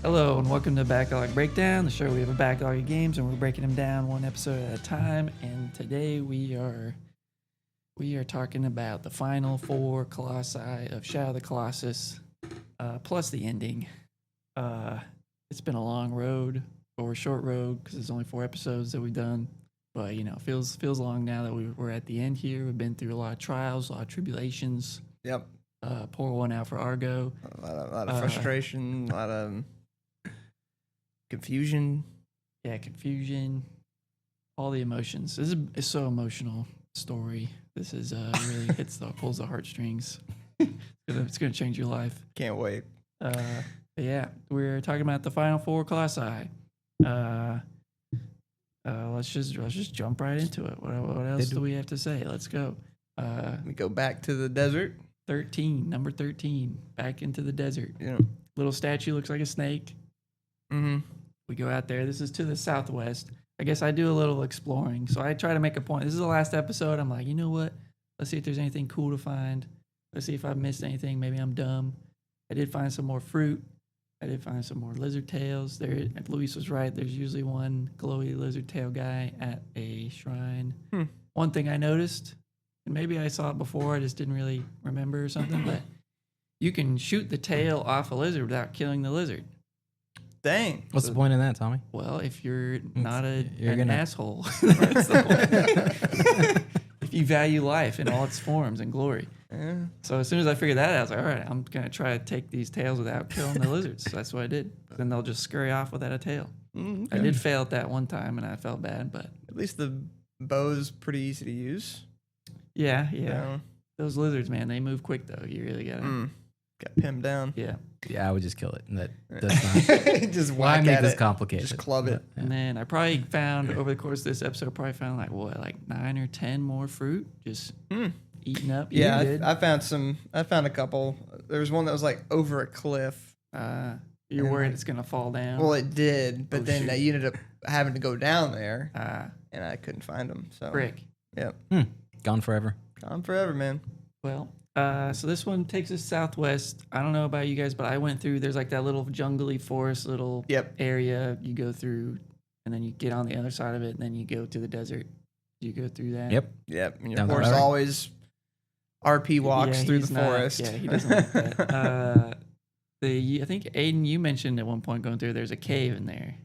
Hello and welcome to Backlog Breakdown, the show we have a backlog of games and we're breaking them down one episode at a time. And today we are talking about the final four Colossi of Shadow of the Colossus, plus the ending. It's been a long road or a short road because there's only 4 episodes that we've done, but you know, it feels long now that we're at the end here. We've been through a lot of trials, a lot of tribulations. Yep. Pour one out for Argo. A lot of frustration, a lot of confusion. Yeah, confusion, all the emotions. This is so emotional story. This is really pulls the heartstrings. It's gonna change your life. Can't wait. Yeah, we're talking about the final four Colossi. Let's just jump right into it. What else do we have to say? Let's go. We go back to the desert. Number 13, back into the desert. Yeah. Little statue looks like a snake. Mm-hmm. We go out there. This is to the southwest. I guess I do a little exploring. So I try to make a point. This is the last episode. I'm like, you know what? Let's see if there's anything cool to find. Let's see if I've missed anything. Maybe I'm dumb. I did find some more fruit. I did find some more lizard tails. Luis was right. There's usually one glowy lizard tail guy at a shrine. One thing I noticed, and maybe I saw it before, I just didn't really remember or something, but you can shoot the tail off a lizard without killing the lizard. Dang. What's the point in that, Tommy? Well, if you're not an gonna... asshole, that's the point. If you value life in all its forms and glory. Yeah. So as soon as I figured that out, I was like, all right, I'm going to try to take these tails without killing the lizards. So that's what I did. Then they'll just scurry off without a tail. Okay. I did fail at that one time, and I felt bad, but... At least the bow's pretty easy to use. Yeah. So, Those lizards, man, they move quick, though. You really got to... Got pinned down. Yeah. Yeah, I would just kill it. That does not... Just Why whack make at this it. complicated? Just club it. Yeah. And then I probably found, over the course of this episode, like 9 or 10 more fruit just eaten up. Yeah, I found a couple. There was one that was like over a cliff. You're worried it's going to fall down? Well, it did, but then shoot. you ended up having to go down there, and I couldn't find them. So Frick. Yep. Gone forever. Gone forever, man. Well, so this one takes us southwest. I don't know about you guys, but I went through, there's like that little jungly forest little area you go through, and then you get on the other side of it, and then you go to the desert. You go through that. Yep. And your Down horse the road. always RP walks through the forest. Yeah, he doesn't like that. I think, Aiden, you mentioned at one point going through, there's a cave in there.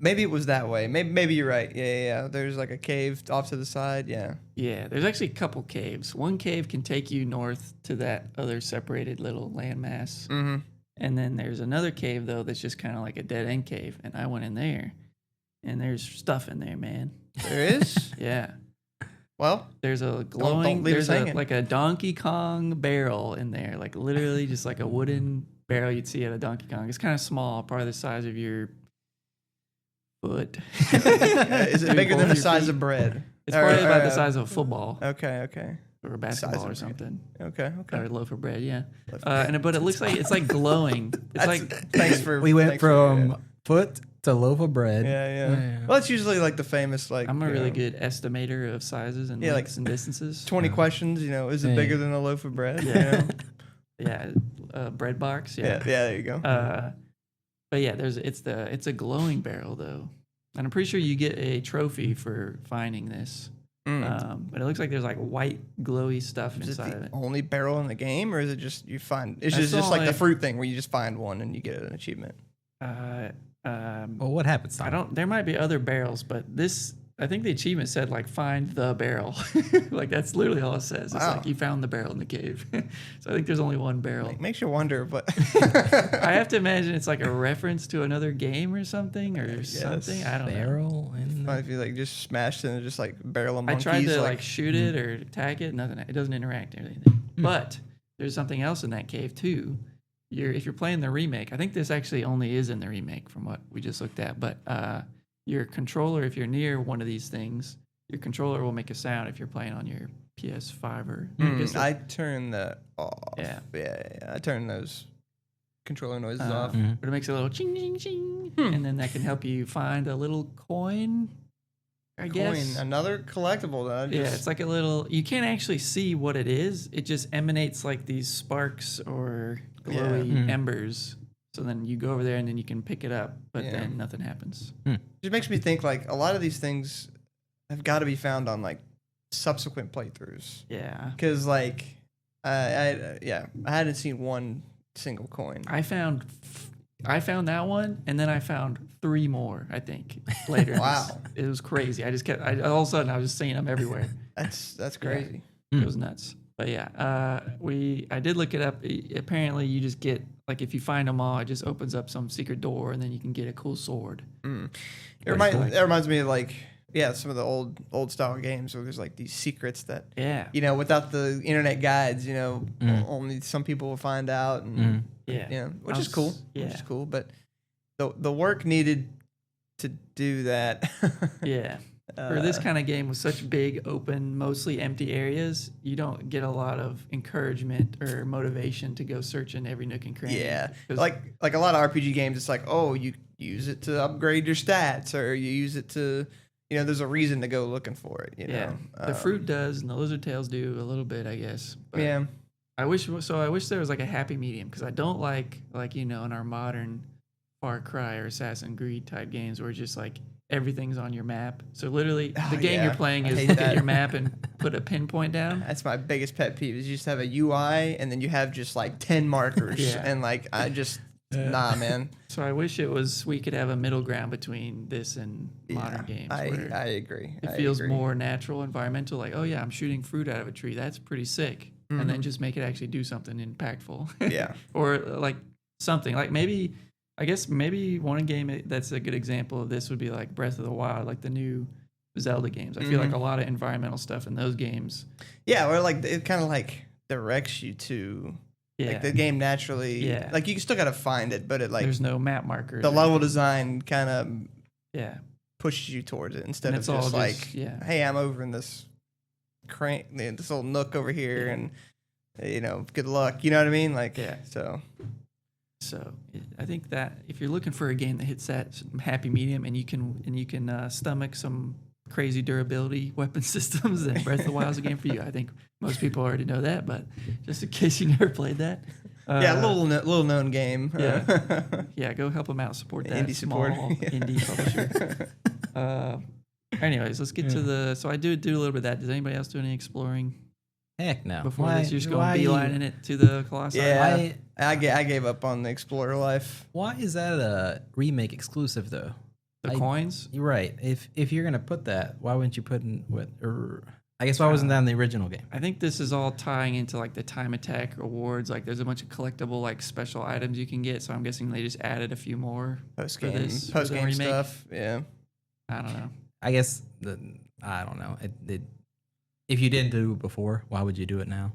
Maybe it was that way. Maybe you're right. Yeah. There's like a cave off to the side. Yeah. Yeah, there's actually a couple caves. One cave can take you north to that other separated little landmass. Mm-hmm. And then there's another cave, though, that's just kind of like a dead-end cave. And I went in there, and there's stuff in there, man. There is? Yeah. Well, There's a glowing, leave us there's hanging. like a Donkey Kong barrel in there. Like literally just like a wooden barrel you'd see at a Donkey Kong. It's kind of small, probably the size of your foot. is it Maybe bigger both than the your size feet. of bread? It's probably about the size of a football Okay. or a basketball of or bread. something. Okay. Or a loaf of bread, yeah. Loaf of bread. But it looks like it's like glowing. It's like Thanks for. We went thanks for- from foot to loaf of bread. Yeah. Well, it's usually like the famous like. I'm a you really know, good estimator of sizes and Yeah, like lengths and distances. 20 questions. Is it Yeah. bigger than a loaf of bread? Yeah. Yeah, bread box. Yeah. There you go. But yeah, it's a glowing barrel though, and I'm pretty sure you get a trophy for finding this. But it looks like there's like white glowy stuff Is it inside the of it. only barrel in the game, or is it just you find? It's I just saw, like the like- fruit thing where you just find one and you get an achievement. Well, what happens, Tommy? There might be other barrels, but I think the achievement said like find the barrel. Like that's literally all it says. It's Wow. like you found the barrel in the cave. So I think there's only one barrel. Like, makes you wonder, but I have to imagine it's like a reference to another game or something something. I don't know. Barrel in if you like just smashed and just like barrel of I monkeys. tried to like shoot it or attack it. Nothing. It doesn't interact or anything. But there's something else in that cave too. If you're playing the remake, I think this actually only is in the remake from what we just looked at. But your controller, if you're near one of these things, your controller will make a sound if you're playing on your PS5 or. I turn that off. Yeah. I turn those controller noises off. But it makes a little ching ching ching, and then that can help you find a little coin. I guess. Another collectible. Yeah, it's like a little. You can't actually see what it is. It just emanates like these sparks or glowy embers. So then you go over there and then you can pick it up, but Yeah. then nothing happens. It makes me think like a lot of these things have got to be found on like subsequent playthroughs. Yeah. Because like I hadn't seen one single coin. I found that one, and then I found 3 more, I think, later. Wow. It was crazy. I just kept, all of a sudden, I was just seeing them everywhere. That's crazy. It was nuts. But yeah, I did look it up. Apparently, you just get, like, if you find them all, it just opens up some secret door, and then you can get a cool sword. It reminds me of like some of the old style games where there's like these secrets that without the internet guides, only some people will find out, and which is cool. Yeah. Which is cool, but the work needed to do that. Yeah. For this kind of game with such big, open, mostly empty areas, you don't get a lot of encouragement or motivation to go search in every nook and cranny. Yeah, like a lot of RPG games, it's like, oh, you use it to upgrade your stats, or you use it to, there's a reason to go looking for it. You know, the fruit does, and the lizard tails do a little bit, I guess. But yeah, I wish there was like a happy medium, because I don't like in our modern Far Cry or Assassin's Creed type games where it's just like everything's on your map. So literally, the game you're playing is look at your map and put a pinpoint down. That's my biggest pet peeve. Is you just have a UI and then you have just like 10 markers, and like I just nah, man. So I wish we could have a middle ground between this and modern games. I agree. It feels more natural, environmental. Like, oh yeah, I'm shooting fruit out of a tree. That's pretty sick. And then just make it actually do something impactful. Yeah. Or like something like maybe one game that's a good example of this would be like Breath of the Wild, like the new Zelda games. I feel like a lot of environmental stuff in those games. Yeah, or like it kind of like directs you to like the game naturally. Yeah. Like you still got to find it, but it like there's no map marker. The level design kind of pushes you towards it instead of just like, hey, I'm over in this this little nook over here, and good luck. You know what I mean? Like So I think that if you're looking for a game that hits that happy medium and you can stomach some crazy durability weapon systems, then Breath of the Wild is a game for you. I think most people already know that, but just in case you never played that, a little known game. Go help them out, support that Indie small indie publisher. Anyways, let's get to So I do a little bit of that. Does anybody else do any exploring? Heck no. Before this, you're just going beelining it to the Colossus. Yeah, I gave up on the Explorer life. Why is that a remake exclusive though? The coins? You're right. If you're gonna put that, why wouldn't you put in what? I guess why wasn't that in the original game? I think this is all tying into like the time attack awards. Like there's a bunch of collectible like special items you can get. So I'm guessing they just added a few more post game stuff. Yeah, I don't know. I guess I don't know. If you didn't do it before, why would you do it now?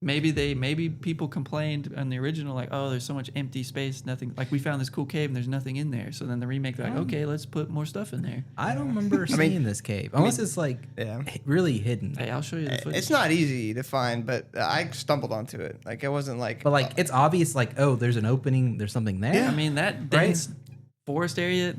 Maybe people complained on the original, like, oh, there's so much empty space, nothing. Like we found this cool cave and there's nothing in there. So then the remake, they're like, okay, let's put more stuff in there. I don't remember seeing this cave unless it's like really hidden. Hey, I'll show you the footage. It's not easy to find, but I stumbled onto it. Like it wasn't like, but like it's obvious. Like there's an opening, there's something there. Yeah, I mean that dense forest area.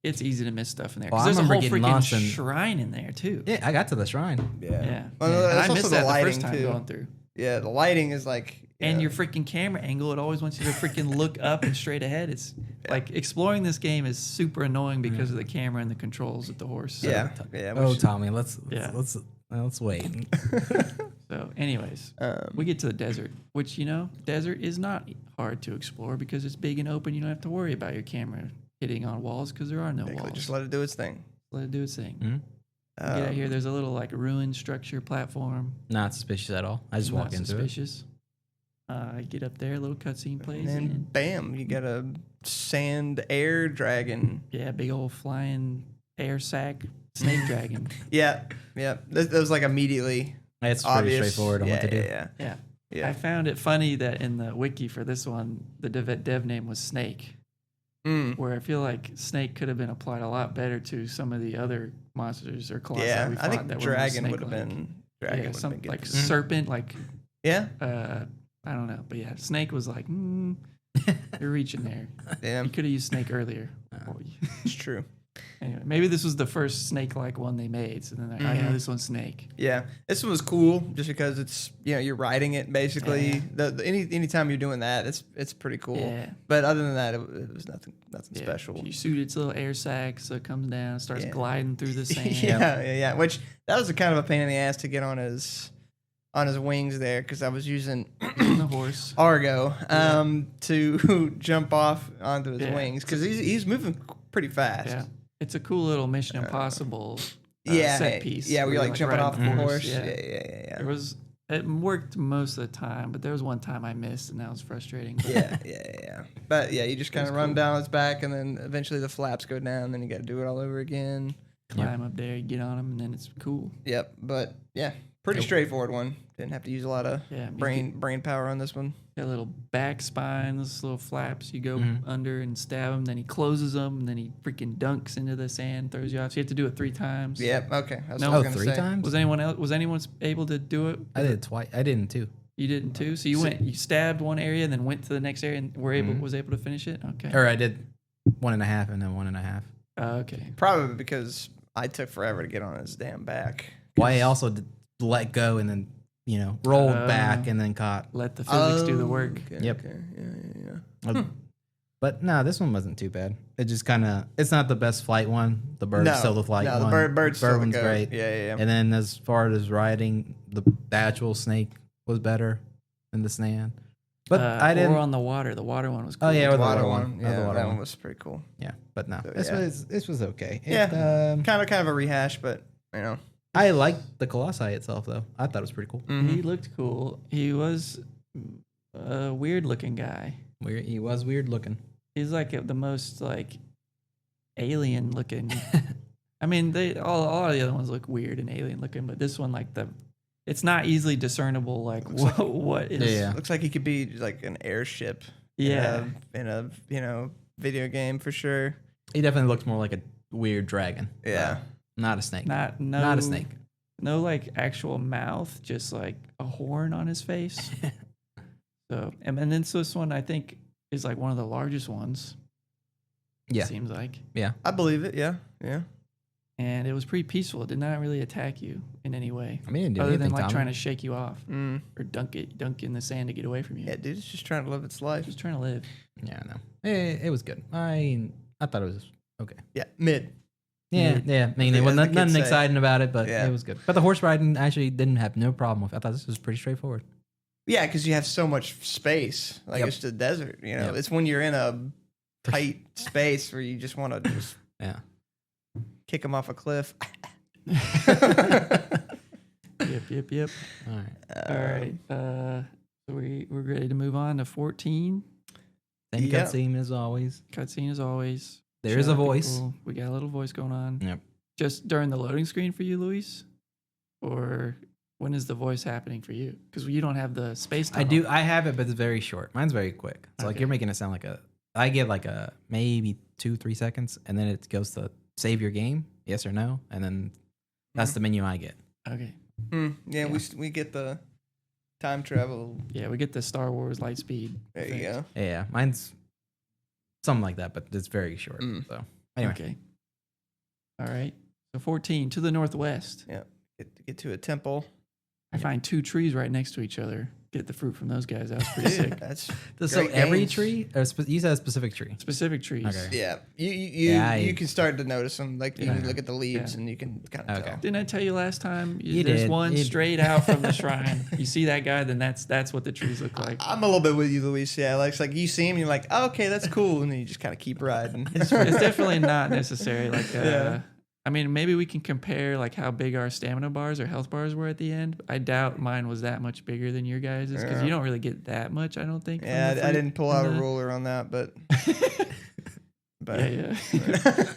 It's easy to miss stuff in there. Well, There's a whole freaking shrine in there too. Yeah, I got to the shrine. Yeah. Well, and I also missed the that lighting the first time too. going through. Yeah, the lighting is like. And your freaking camera angle, it always wants you to freaking look up and straight ahead. It's like exploring this game is super annoying because of the camera and the controls at the horse. So. Yeah. Tommy, let's wait. So, anyways, we get to the desert, which desert is not hard to explore because it's big and open. You don't have to worry about your camera hitting on walls because there are no walls. Just let it do its thing. Let it do its thing. Get out here. There's a little like ruined structure platform. Not suspicious at all. I just walk into it. Get up there, a little cutscene plays, and bam, you got a sand air dragon. Yeah, big old flying air sack snake dragon. Yeah. That was like immediately. It's obvious. Pretty straightforward on what to do. Yeah. I found it funny that in the wiki for this one, the dev name was Snake. Where I feel like Snake could have been applied a lot better to some of the other monsters or colossi we fought. I think that dragon were would have been. Dragon would have been like serpent, like I don't know, but yeah, Snake was like, you're reaching there. Damn, you could have used Snake earlier. It's true. Anyway, maybe this was the first snake-like one they made, so then they're like, oh yeah, this one's snake. Yeah, this one was cool just because it's you're riding it basically. Yeah. Anytime you're doing that, it's pretty cool. Yeah. But other than that, it was nothing Yeah. special. You shoot its little air sac, so it comes down, starts gliding through the sand. yeah. Which that was a kind of a pain in the ass to get on his wings there because I was using the horse Argo to jump off onto his wings because he's moving pretty fast. Yeah, it's a cool little Mission Impossible set piece. Yeah, where you're like jumping off the horse. Yeah. It worked most of the time, but there was one time I missed, and that was frustrating. Yeah. But yeah, you just kind of run down its back, and then eventually the flaps go down. Then you got to do it all over again. Climb up there, get on them, and then it's cool. Yep. But yeah, pretty straightforward one. Didn't have to use a lot of brain power on this one. Got little back spines, little flaps. You go under and stab him. Then he closes them, and then he freaking dunks into the sand, throws you off. So you have to do it 3 times. Yep. Okay. I was 3 times? Was anyone able to do it? I did it twice. I didn't too. You didn't too. So you stabbed one area, and then went to the next area, and was able to finish it. Okay. Or I did 1.5 and then 1.5. Okay. Probably because I took forever to get on his damn back. Well, I also did let go and then rolled back and then caught. Let the physics do the work. Okay, Yep. Okay. Yeah. But no, this one wasn't too bad. It just kind of, it's not the best flight one. The bird's still the flight one. The bird's still one's the great. Yeah. And then as far as riding, the actual snake was better than the sand. But I didn't. Or on the water. The water one was cool. Oh yeah, The or the water water one. one. Yeah, the water that one one was pretty cool. Yeah, but no, So, this was okay. Yeah, kind of a rehash, but I liked the Colossi itself though. I thought it was pretty cool. He looked cool. He was a weird looking guy. He was weird looking. He's like the most like alien looking. I mean, all of the other ones look weird and alien looking, but this one it's not easily discernible like what is. Yeah. Looks like he could be like an airship. Yeah. In a video game for sure. He definitely looks more like a weird dragon. Yeah. Not a snake. Not a snake. No like actual mouth, just like a horn on his face. So and then this one I think is like one of the largest ones. Yeah. It seems like. Yeah. I believe it. Yeah. And it was pretty peaceful. It did not really attack you in any way. I mean, it didn't do other than anything, like Tommy. trying to shake you off or dunk in the sand to get away from you. Yeah, dude, it's just trying to live its life. Just trying to live. Yeah, no. It was good. I thought it was okay. Yeah, mid. Yeah. I mean, there was As the kids nothing say. exciting about it, but Yeah. it was good. But the horse riding actually didn't have no problem with it. I thought this was pretty straightforward. Yeah, because you have so much space. Like Yep. it's the desert. Yep. It's when you're in a tight space where you just want to just Yeah. kick them off a cliff. Yep. All right. All right. So we're ready to move on to 14. Same Yeah. cutscene as always. Cutscene as always. There is a Shout out voice. people. We got a little voice going on. Yep. Just during the loading screen for you, Luis? Or when is the voice happening for you? Because you don't have the space tunnel. I do. I have it, but it's very short. Mine's very quick. So like Okay. you're making it sound like I get like a maybe 2-3 seconds, and then it goes to save your game, yes or no, and then that's the menu I get. Okay. Yeah, we get the time travel. Yeah, we get the Star Wars Lightspeed. There you effect. go. Yeah, mine's something like that, but it's very short. So anyway, Okay. All right. So 14 to the northwest. Yeah, get to a temple. I find 2 trees right next to each other. Get the fruit from those guys. That was pretty sick. That's so great every games. tree, or you said a specific tree. Specific trees. Okay. Yeah, Yeah, you can start to notice them. Like you can look at the leaves Yeah. and you can kind of Okay. tell. Didn't I tell you last time? You There's did. one You- straight out from the shrine. You see that guy, then that's what the trees look like. I'm a little bit with you, Luis. Yeah, like it's like you see him, you're like, oh, okay, that's cool, and then you just kind of keep riding. It's definitely not necessary. Like, Yeah. I mean, maybe we can compare like how big our stamina bars or health bars were at the end. I doubt mine was that much bigger than your guys' because Yeah. you don't really get that much. I don't think. from Yeah, the I fruit didn't pull out a and the- ruler on that, but Yeah.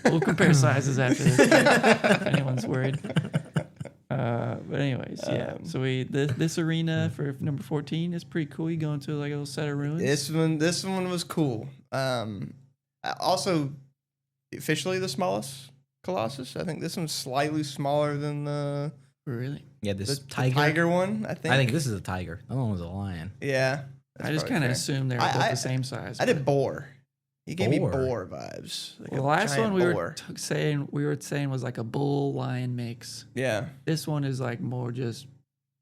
We'll compare sizes after this. If anyone's worried. But anyways, yeah. So this arena for number 14 is pretty cool. You go into like a little set of ruins. This one was cool. Also, officially the smallest Colossus. I think this one's slightly smaller than the Really? Yeah, this the tiger. tiger one. I think. this is a tiger. That one was a lion. Yeah. I just kind of assumed they were both the same size. I did boar. He gave me boar vibes. Like the last one we were saying was like a bull lion mix. Yeah. This one is like more just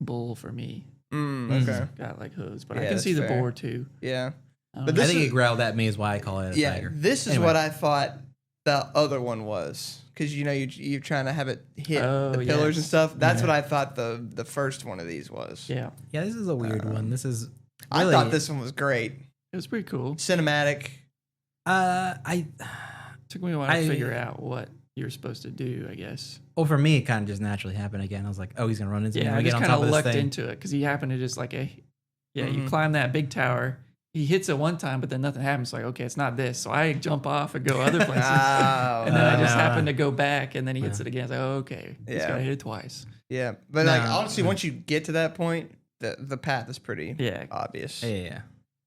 bull for me. Okay. Got like hooves, but I can see the boar too. Yeah. But I think it growled at me is why I call it a tiger. This is what I thought the other one was. Because, you're trying to have it hit the pillars and stuff. That's what I thought the first one of these was. Yeah. Yeah, this is a weird one. This is I thought this one was great. It was pretty cool. Cinematic. I took me a while to figure out what you were supposed to do, I guess. Well, for me, it kind of just naturally happened again. I was like, oh, he's going to run into me. Yeah, I just kind of lucked into it because he happened to just like you climb that big tower. He hits it one time, but then nothing happens. Like, okay, it's not this. So I jump off and go other places. And then I just happen to go back, and then he hits it again. It's like, oh, okay. He's got to hit it twice. Yeah. But honestly, once you get to that point, the path is pretty obvious. Yeah.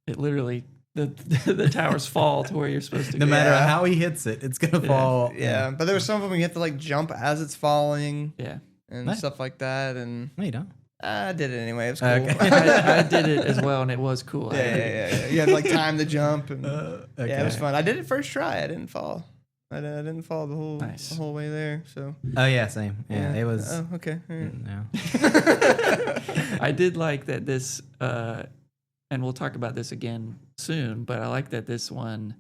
It literally... The towers fall to where you're supposed to go. No matter how he hits it, it's going to fall. Yeah, but there were some of them you have to like jump as it's falling. Yeah. And stuff like that. And no, you don't. I did it anyway. It was cool. Okay. I did it as well, and it was cool. Yeah. You had to like time the jump. And yeah, it was fun. I did it first try. I didn't fall. I didn't fall the whole way there. So. Oh, yeah, same. Yeah, it was. Oh, okay. Right. I did like that this... and we'll talk about this again soon, but I like that this one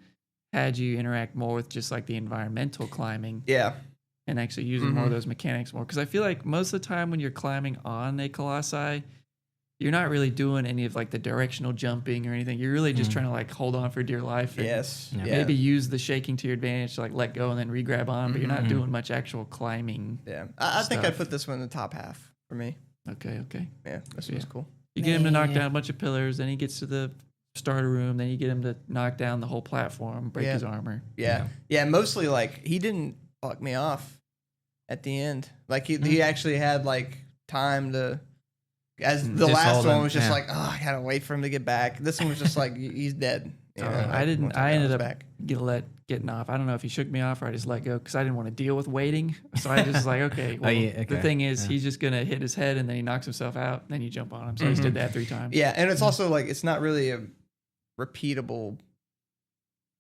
had you interact more with just like the environmental climbing. Yeah. And actually using more of those mechanics more. Because I feel like most of the time when you're climbing on a Colossi, you're not really doing any of like the directional jumping or anything. You're really just trying to like hold on for dear life. And maybe use the shaking to your advantage to like let go and then re-grab on, but you're not doing much actual climbing. Yeah. I think I'd put this one in the top half for me. Okay. Yeah, this one's cool. You get him to knock down a bunch of pillars, then he gets to the starter room, then you get him to knock down the whole platform, break his armor. Yeah, mostly like he didn't fuck me off at the end. Like he actually had like time to, as the last one was just like, oh, I gotta wait for him to get back. This one was just like, he's dead. I ended up getting off. I don't know if he shook me off or I just let go because I didn't want to deal with waiting. So I just was like, okay. Well, the thing is, he's just gonna hit his head and then he knocks himself out. And then you jump on him. So I just did that 3 times. Yeah, and it's also like it's not really a repeatable.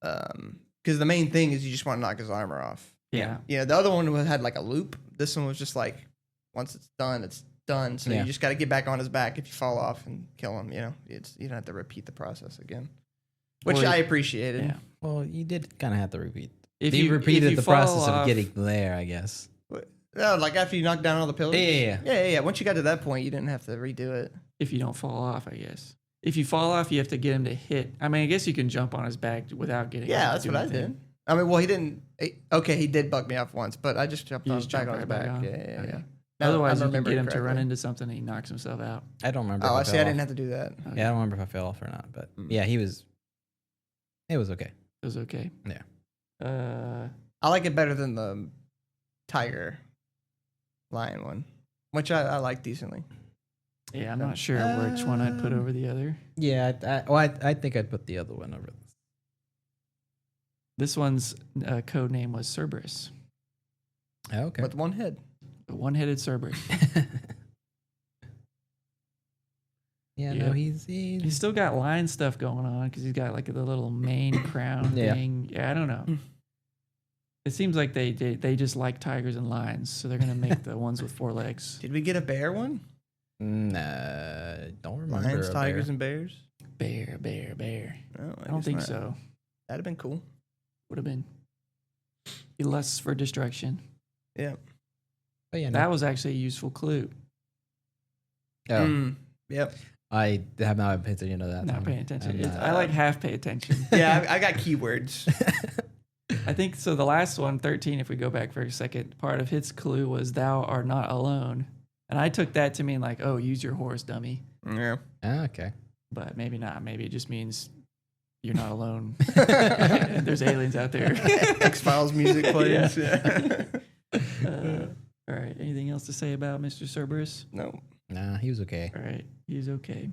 Because the main thing is you just want to knock his armor off. Yeah. The other one had like a loop. This one was just like once it's done, it's done. So you just got to get back on his back if you fall off and kill him. You don't have to repeat the process again. Which I appreciated. Yeah. Well, you did kind of have to repeat. If you repeated the process of getting there, I guess. No, like after you knocked down all the pillars? Yeah. Once you got to that point, you didn't have to redo it. If you don't fall off, I guess. If you fall off, you have to get him to hit. I mean, I guess you can jump on his back without getting him. Yeah, that's what I did. I mean, well, he didn't. Okay, he did bug me off once, but I just jumped on his back. Yeah. Otherwise, you can get him to run into something and he knocks himself out. I don't remember. Oh, I see. I didn't have to do that. Okay. Yeah, I don't remember if I fell off or not, but yeah, he was. It was okay. It was okay. Yeah. I like it better than the tiger lion one, which I like decently. Yeah, I'm not sure which one I'd put over the other. Yeah, I think I'd put the other one over this. This one's code name was Cerberus. Okay. With one head. A one-headed Cerberus. No, he's still got lion stuff going on because he's got like the little mane crown thing. Yeah, I don't know. It seems like they just like tigers and lions, so they're gonna make the ones with 4 legs. Did we get a bear one? Nah, don't remember. Lions, tigers, and bears. Bear. No, I don't think so. That'd have been cool. Would have been. He lusts for destruction. Yeah. But that was actually a useful clue. Oh. Yep. I have not paid attention to that. Not paying attention. I like half pay attention. Yeah, I got keywords. I think so. The last one, 13, if we go back for a second, part of his clue was "Thou art not alone," and I took that to mean like, "Oh, use your horse, dummy." Yeah. Okay. But maybe not. Maybe it just means you're not alone. There's aliens out there. X-Files music plays. Yeah. All right. Anything else to say about Mr. Cerberus? No. Nah, he was okay. All right. He's okay.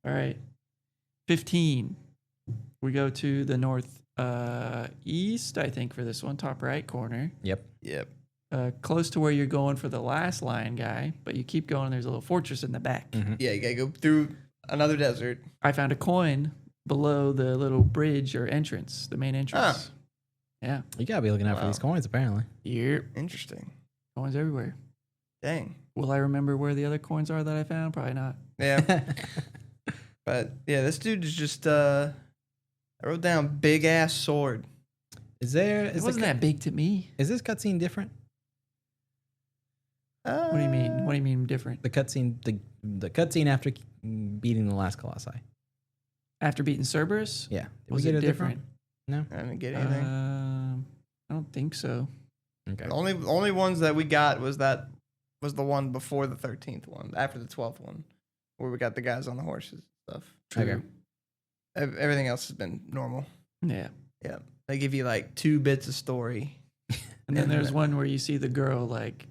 All right. 15. We go to the north east, I think, for this one. Top right corner. Yep. Close to where you're going for the last lion guy, but you keep going. There's a little fortress in the back. Yeah, you got to go through another desert. I found a coin below the little bridge or entrance, the main entrance. Yeah. You gotta be looking out for these coins, apparently. Yep. Interesting. Coins everywhere. Dang. Will I remember where the other coins are that I found? Probably not. Yeah. But yeah, this dude is just. I wrote down big ass sword. It wasn't that big to me. Is this cutscene different? What do you mean? What do you mean different? The cutscene, the cutscene after beating the last Colossi. After beating Cerberus? Yeah. Did Was we get it a different? different? No. I didn't get anything. I don't think so. Okay. The only ones that we got was the one before the 13th one, after the 12th one, where we got the guys on the horses and stuff. Okay. Everything else has been normal. Yeah. Yeah. They give you like 2 bits of story. And then there's one where you see the girl like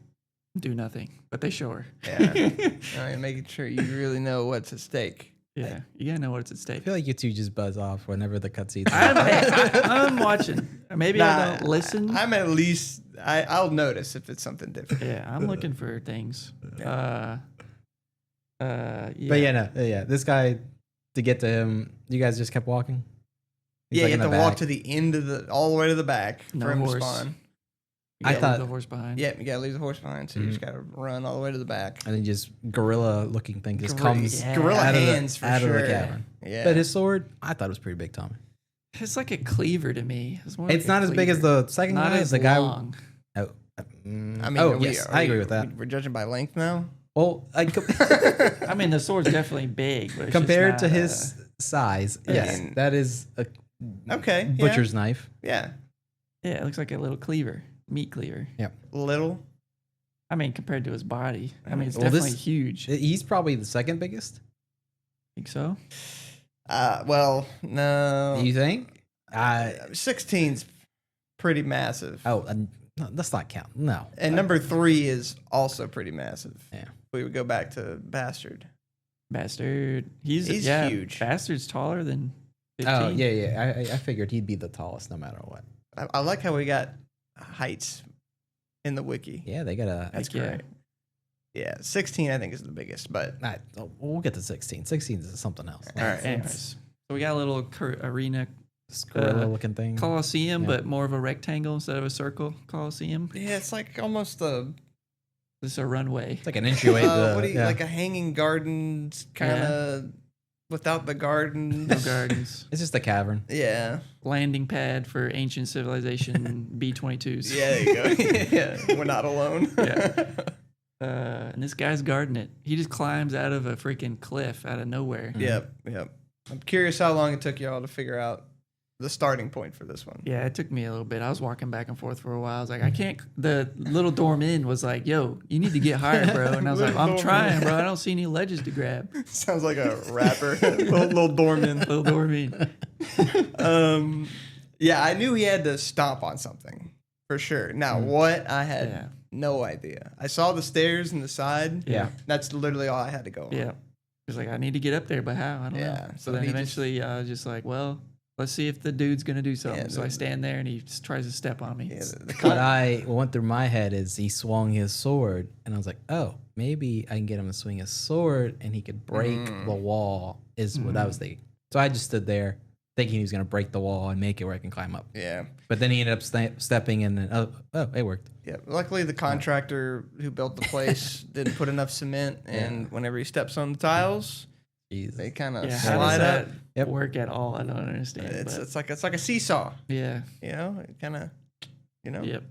do nothing, but they show her. Yeah. Making sure you really know what's at stake. Yeah. You gotta know what's at I stake. feel like you two just buzz off whenever the cutscenes. I'm watching. Maybe I don't listen. I'm at least I'll notice if it's something different. Yeah, I'm looking for things. Yeah. Yeah. But yeah. This guy, to get to him, you guys just kept walking. He's Yeah, like you in have the to walk back. to the end of all the way to the back No for him horse. to spawn. You I gotta thought- leave the horse behind. Yeah, you gotta leave the horse behind, so you just gotta run all the way to the back. And then just gorilla-looking thing just Gorilla- comes Yeah. Gorilla out hands of for the, out sure. of the cavern. Yeah, But his sword, I thought it was pretty big, Tommy. It's like a cleaver to me. It's more It's like not a as big as cleaver. the second Not guy. as The guy. long. Oh, I mean, I agree with that. We're judging by length now. Well, I mean, the sword's definitely big, but it's compared just to not, his size, yes, mean- that is a Okay, butcher's knife. Yeah, yeah, it looks like a little cleaver, meat cleaver. little. I mean, compared to his body, I mean, it's Well, definitely huge. He's probably the second biggest. Think so? Well, no. You think? 16's pretty massive. Oh, no, let's not count. No. And number 3 is also pretty massive. Yeah. We would go back to Bastard. Bastard. He's huge. Bastard's taller than 15. Oh yeah. I figured he'd be the tallest no matter what. I like how we got heights in the wiki. Yeah, they got a. That's Yeah. great. Yeah, 16 I think is the biggest, but We'll get to 16. 16 is something else. All right. Anyways, so we got a little arena Gorilla-looking thing. Colosseum, Yeah. but more of a rectangle instead of a circle Colosseum. yeah, it's like almost a This is a runway. It's like an entryway. like a hanging gardens kind of without the gardens. No gardens. It's just a cavern. Yeah. Landing pad for ancient civilization B-22s. Yeah, there you go. Yeah, we're not alone. Yeah. And this guy's guarding it. He just climbs out of a freaking cliff out of nowhere. Yep. I'm curious how long it took y'all to figure out the starting point for this one. Yeah, it took me a little bit. I was walking back and forth for a while. I was like, I can't. The little doorman was like, yo, you need to get higher, bro. And I was like, Little I'm doorman. trying, bro. I don't see any ledges to grab. Sounds like a rapper. little doorman. Little doorman. Yeah, I knew he had to stomp on something for sure. Now, what? I had Yeah. no idea. I saw the stairs in the side. Yeah. That's literally all I had to go on. Yeah. He was like, I need to get up there, but how? I don't Yeah, know. so So then he just- eventually I was just like, well, let's see if the dude's going to do something. Yeah, so I stand there and he just tries to step on me. Yeah, the What went through my head is he swung his sword, and I was like, oh, maybe I can get him to swing his sword, and he could break the wall, is what I was thinking. So I just stood there thinking he was going to break the wall and make it where I can climb up. Yeah. But then he ended up stepping, and then, oh, it worked. Yeah. Luckily, the contractor who built the place didn't put enough cement, and whenever he steps on the tiles, Jesus. they kind of Yeah, how does slide that up. Yep. work at all? I don't understand. It's but like a seesaw. yeah. You know, it kind of, Yep.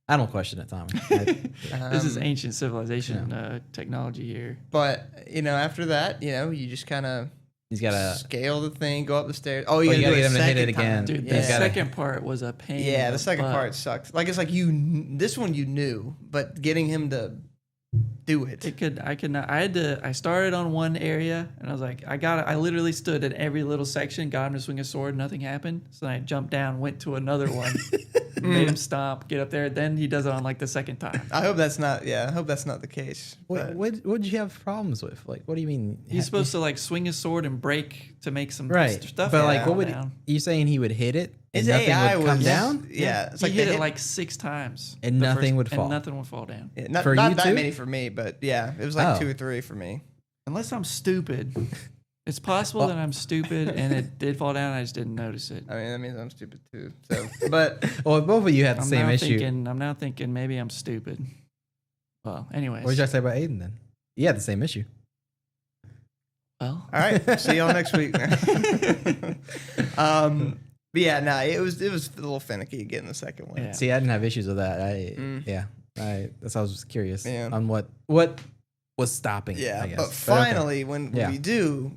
I don't question it, Tommy. This is ancient civilization technology here. But after that, you just kind of He's got a. scale the thing, go up the stairs. Oh, you you gotta gotta do get him to hit it second time. again. Dude, Yeah. the second part was a pain. Yeah, in the second butt. part sucks. Like it's like this one you knew, but getting him to do it. I could not. I started on one area and I was like, I literally stood at every little section, got him to swing a sword, nothing happened. So then I jumped down, went to another one, made him stomp, get up there. Then he does it on like the second time. I hope that's not. Yeah, I hope that's not the case. but- What did you have problems with? Like, what do you mean? He's supposed to like swing his sword and break to make some right, stuff. but like, fall what would down. you saying? He would hit it and His nothing AI would come was down. Yeah, it's he like hit they it like 6 times And the nothing would fall. and nothing would fall down. Yeah, not For not you that too? many for me, but yeah, it was like Oh. 2 or 3 for me. Unless I'm stupid. It's possible that I'm stupid and it did fall down. I just didn't notice it. I mean, that means I'm stupid too. So, but well, both of you had the same issue. I'm now thinking maybe I'm stupid. Well, anyways. What did I say about Aiden then? You had the same issue. Well, all right. See y'all next week. But yeah, no, it was a little finicky getting the second one. Yeah. See, I didn't have issues with that. That's why I was just curious on what was stopping. Yeah, I guess. but finally, when we do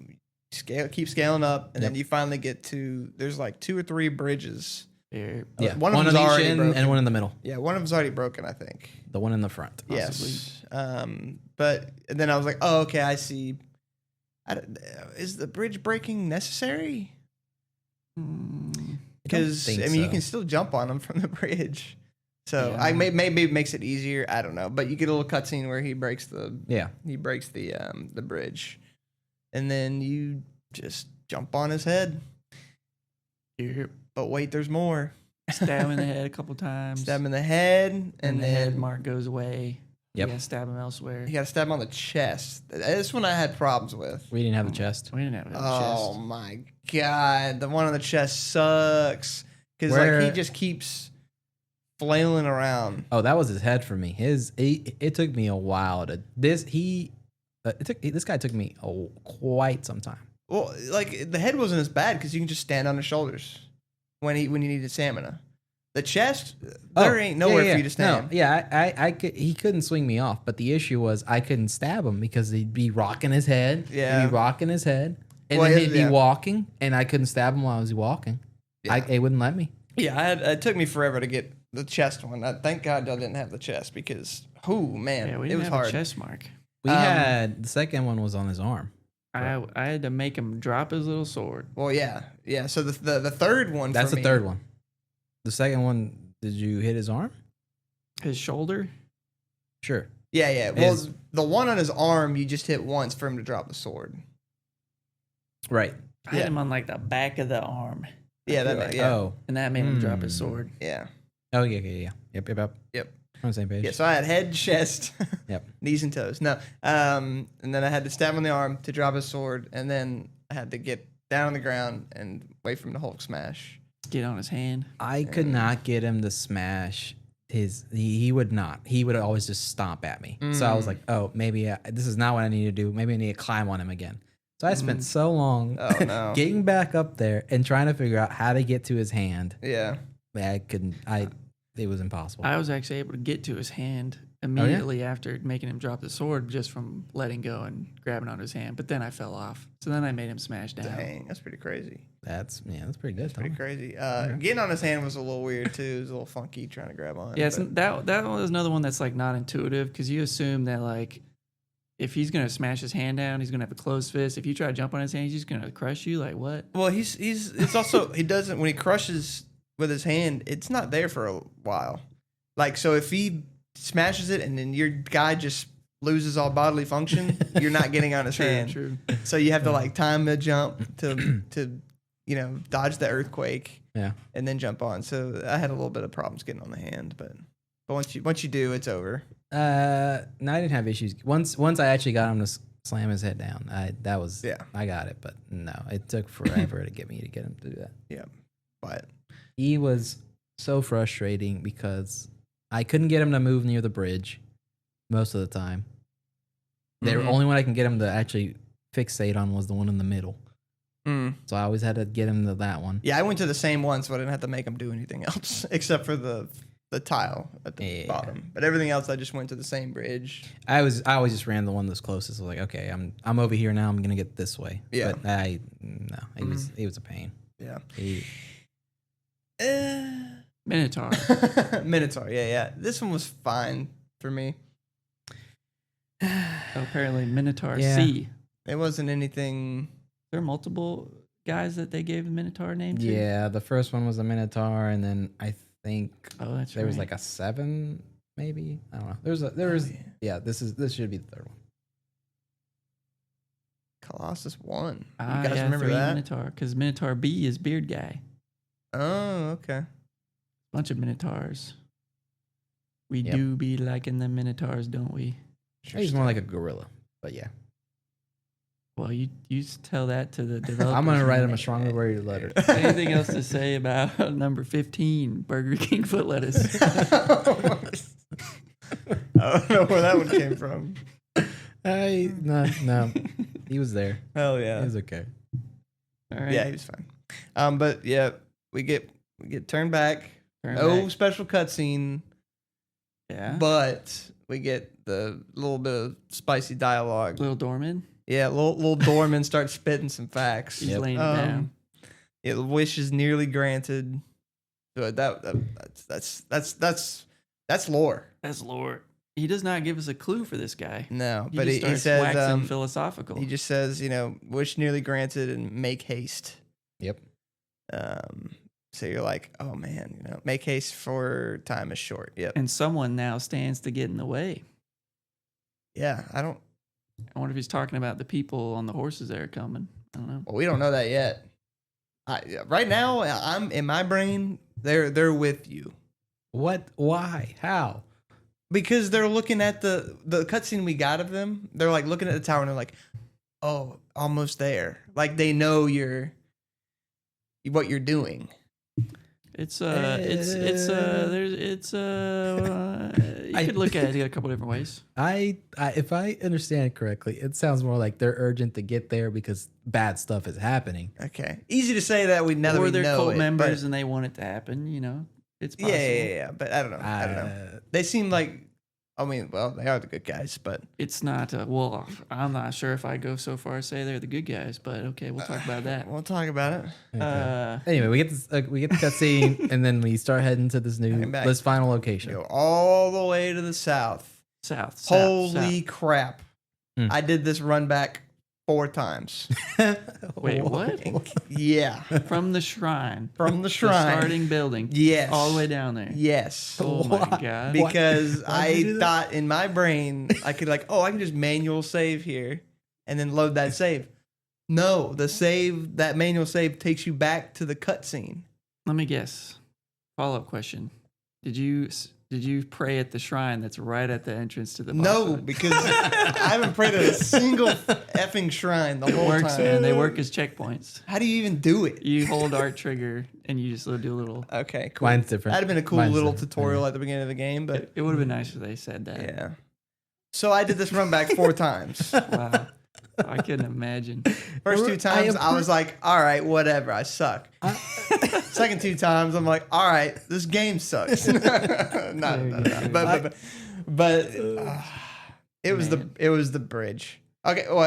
keep scaling up, and then you finally get to there's like 2 or 3 bridges. Yeah, one of them's already broken. And one in the middle. Yeah, one of them's already broken, I think. The one in the front. Possibly. Yes. But then I was like, oh, okay, I see. Is the bridge breaking necessary? Because you can still jump on them from the bridge. So maybe it makes it easier. I don't know, but you get a little cutscene where he breaks the bridge, and then you just jump on his head. But wait, there's more. Stab him in the head a couple times. Stab him in the head, and the head mark goes away. Yep. You gotta stab him elsewhere. You gotta stab him on the chest. This one I had problems with. We didn't have the chest. We didn't have the chest. Oh my god, the one on the chest sucks because he just keeps flailing around. Oh, that was his head for me. It took me a while to this guy took me quite some time. Well, like the head wasn't as bad because you can just stand on his shoulders when you needed stamina. The chest, there ain't nowhere for you to stand. No, he couldn't swing me off, but the issue was I couldn't stab him because he'd be rocking his head. Yeah, he'd be rocking his head, and then he'd be walking, and I couldn't stab him while I was walking. Yeah. It wouldn't let me. Yeah, it took me forever to get the chest one. Thank God I didn't have the chest because, it was hard. A chest mark. We had the second one was on his arm. I had to make him drop his little sword. Well, yeah. So the third one. That's the third one. The second one, did you hit his arm? His shoulder? Sure. Yeah. Well, the one on his arm, you just hit once for him to drop the sword. Right. I hit him on like the back of the arm. Yeah, Oh. And that made him drop his sword. Yeah. Oh, yeah. Yep. We're on the same page. Yeah, so I had head, chest, yep, knees and toes. No. And then I had to stab him on the arm to drop his sword, and then I had to get down on the ground and wait for him to Hulk smash. Get on his hand. I could not get him to smash he would not. He would always just stomp at me. So I was like, oh, maybe this is not what I need to do. Maybe I need to climb on him again. So I spent so long getting back up there and trying to figure out how to get to his hand. Yeah. I couldn't. It was impossible. I was actually able to get to his hand immediately after making him drop the sword just from letting go and grabbing on his hand. But then I fell off. So then I made him smash down. Dang, that's pretty crazy. That's pretty good. That's pretty crazy. Getting on his hand was a little weird too. It was a little funky trying to grab on. Yeah, that one was another one that's like not intuitive because you assume that like if he's gonna smash his hand down, he's gonna have a closed fist. If you try to jump on his hand, he's just gonna crush you. Like what? Well, it's also he doesn't when he crushes with his hand, it's not there for a while. Like so, if he smashes it and then your guy just loses all bodily function, you're not getting on his hand. True. So you have to like time the jump to dodge the earthquake. Yeah. And then jump on. So I had a little bit of problems getting on the hand, but once you do, it's over. No, I didn't have issues. Once I actually got him to slam his head down, I got it, but no, it took forever to get him to do that. Yeah. But he was so frustrating because I couldn't get him to move near the bridge most of the time. The only one I can get him to actually fixate on was the one in the middle. So I always had to get him to that one. Yeah, I went to the same one, so I didn't have to make him do anything else except for the tile at the bottom. But everything else, I just went to the same bridge. I always just ran the one that's closest. I was like, okay, I'm over here now. I'm gonna get this way. Yeah. But it was a pain. Yeah. Minotaur. Minotaur. Yeah. This one was fine for me. Apparently, Minotaur C. It wasn't anything. There are multiple guys that they gave the Minotaur name to? Yeah, the first one was a Minotaur, and then I think there was like a 7, maybe. I don't know. This should be the third one. Colossus 1. You guys remember that? Minotaur, because Minotaur B is Beard Guy. Oh, okay. Bunch of Minotaurs. We do be liking the Minotaurs, don't we? He's more like a gorilla, but yeah. Well, you tell that to the developers. I'm gonna write him a stronger worded letter. Anything else to say about number 15, Burger King foot lettuce? I don't know where that one came from. No, he was there. Hell yeah, He was okay. All right. yeah, he was fine. But yeah, we get turned back. Turn No back. special cutscene, Yeah. but we get the little bit of spicy dialogue. Little Dorman. Yeah, little Dorman starts spitting some facts. He's laying it down. Yeah, the wish is nearly granted. So that's lore. That's lore. He does not give us a clue for this guy. No, He but just he starts says waxing philosophical. he just says, wish nearly granted and make haste. Yep. So you're like, oh man, make haste for time is short. Yep. And someone now stands to get in the way. Yeah, I wonder if he's talking about the people on the horses that are coming. I don't know. well, we don't know that yet. Right now, I'm in my brain. They're with you What? Why? How? because they're looking at the cutscene we got of them. They're like looking at the tower and they're like, oh, almost there. Like they know what you're doing. You could look at it a couple different ways. I if I understand correctly, it sounds more like they're urgent to get there because bad stuff is happening. Okay, easy to say that we never Or they're know cult it, members but- and they want it to happen. It's possible. Yeah. But I don't know. They seem like, well, they are the good guys, but It's not. I'm not sure if I go so far as say they're the good guys, but okay, we'll talk about that. we'll talk about it. Anyway, we get the cutscene, and then we start heading to this final location. Go all the way to the south. South. Holy crap! Hmm. I did this run back 4 times. Wait, what? Yeah, From the shrine. from the The shrine. starting building. Yes, All the way down there. Yes. Oh my Why? god. Because Why'd you do I that? thought in my brain I could I can just manual save here and then load that save. No, that manual save takes you back to the cutscene. Let me guess. Follow-up question. Did you pray at the shrine that's right at the entrance to the boss No, fight? because I haven't prayed at a single effing shrine the It whole works, time. man. They work as checkpoints. How do you even do it? You hold art trigger and you just do a little. Okay, cool. Mine's different. That'd have been a cool Mine's little different. tutorial at the beginning of the game, but It would have been nice if they said that. yeah. So I did this run back 4 times. Wow. I couldn't imagine. First 2 times, I was like, all right, whatever, I suck. Second 2 times, I'm like, all right, this game sucks. No. But it was the bridge. Okay, well,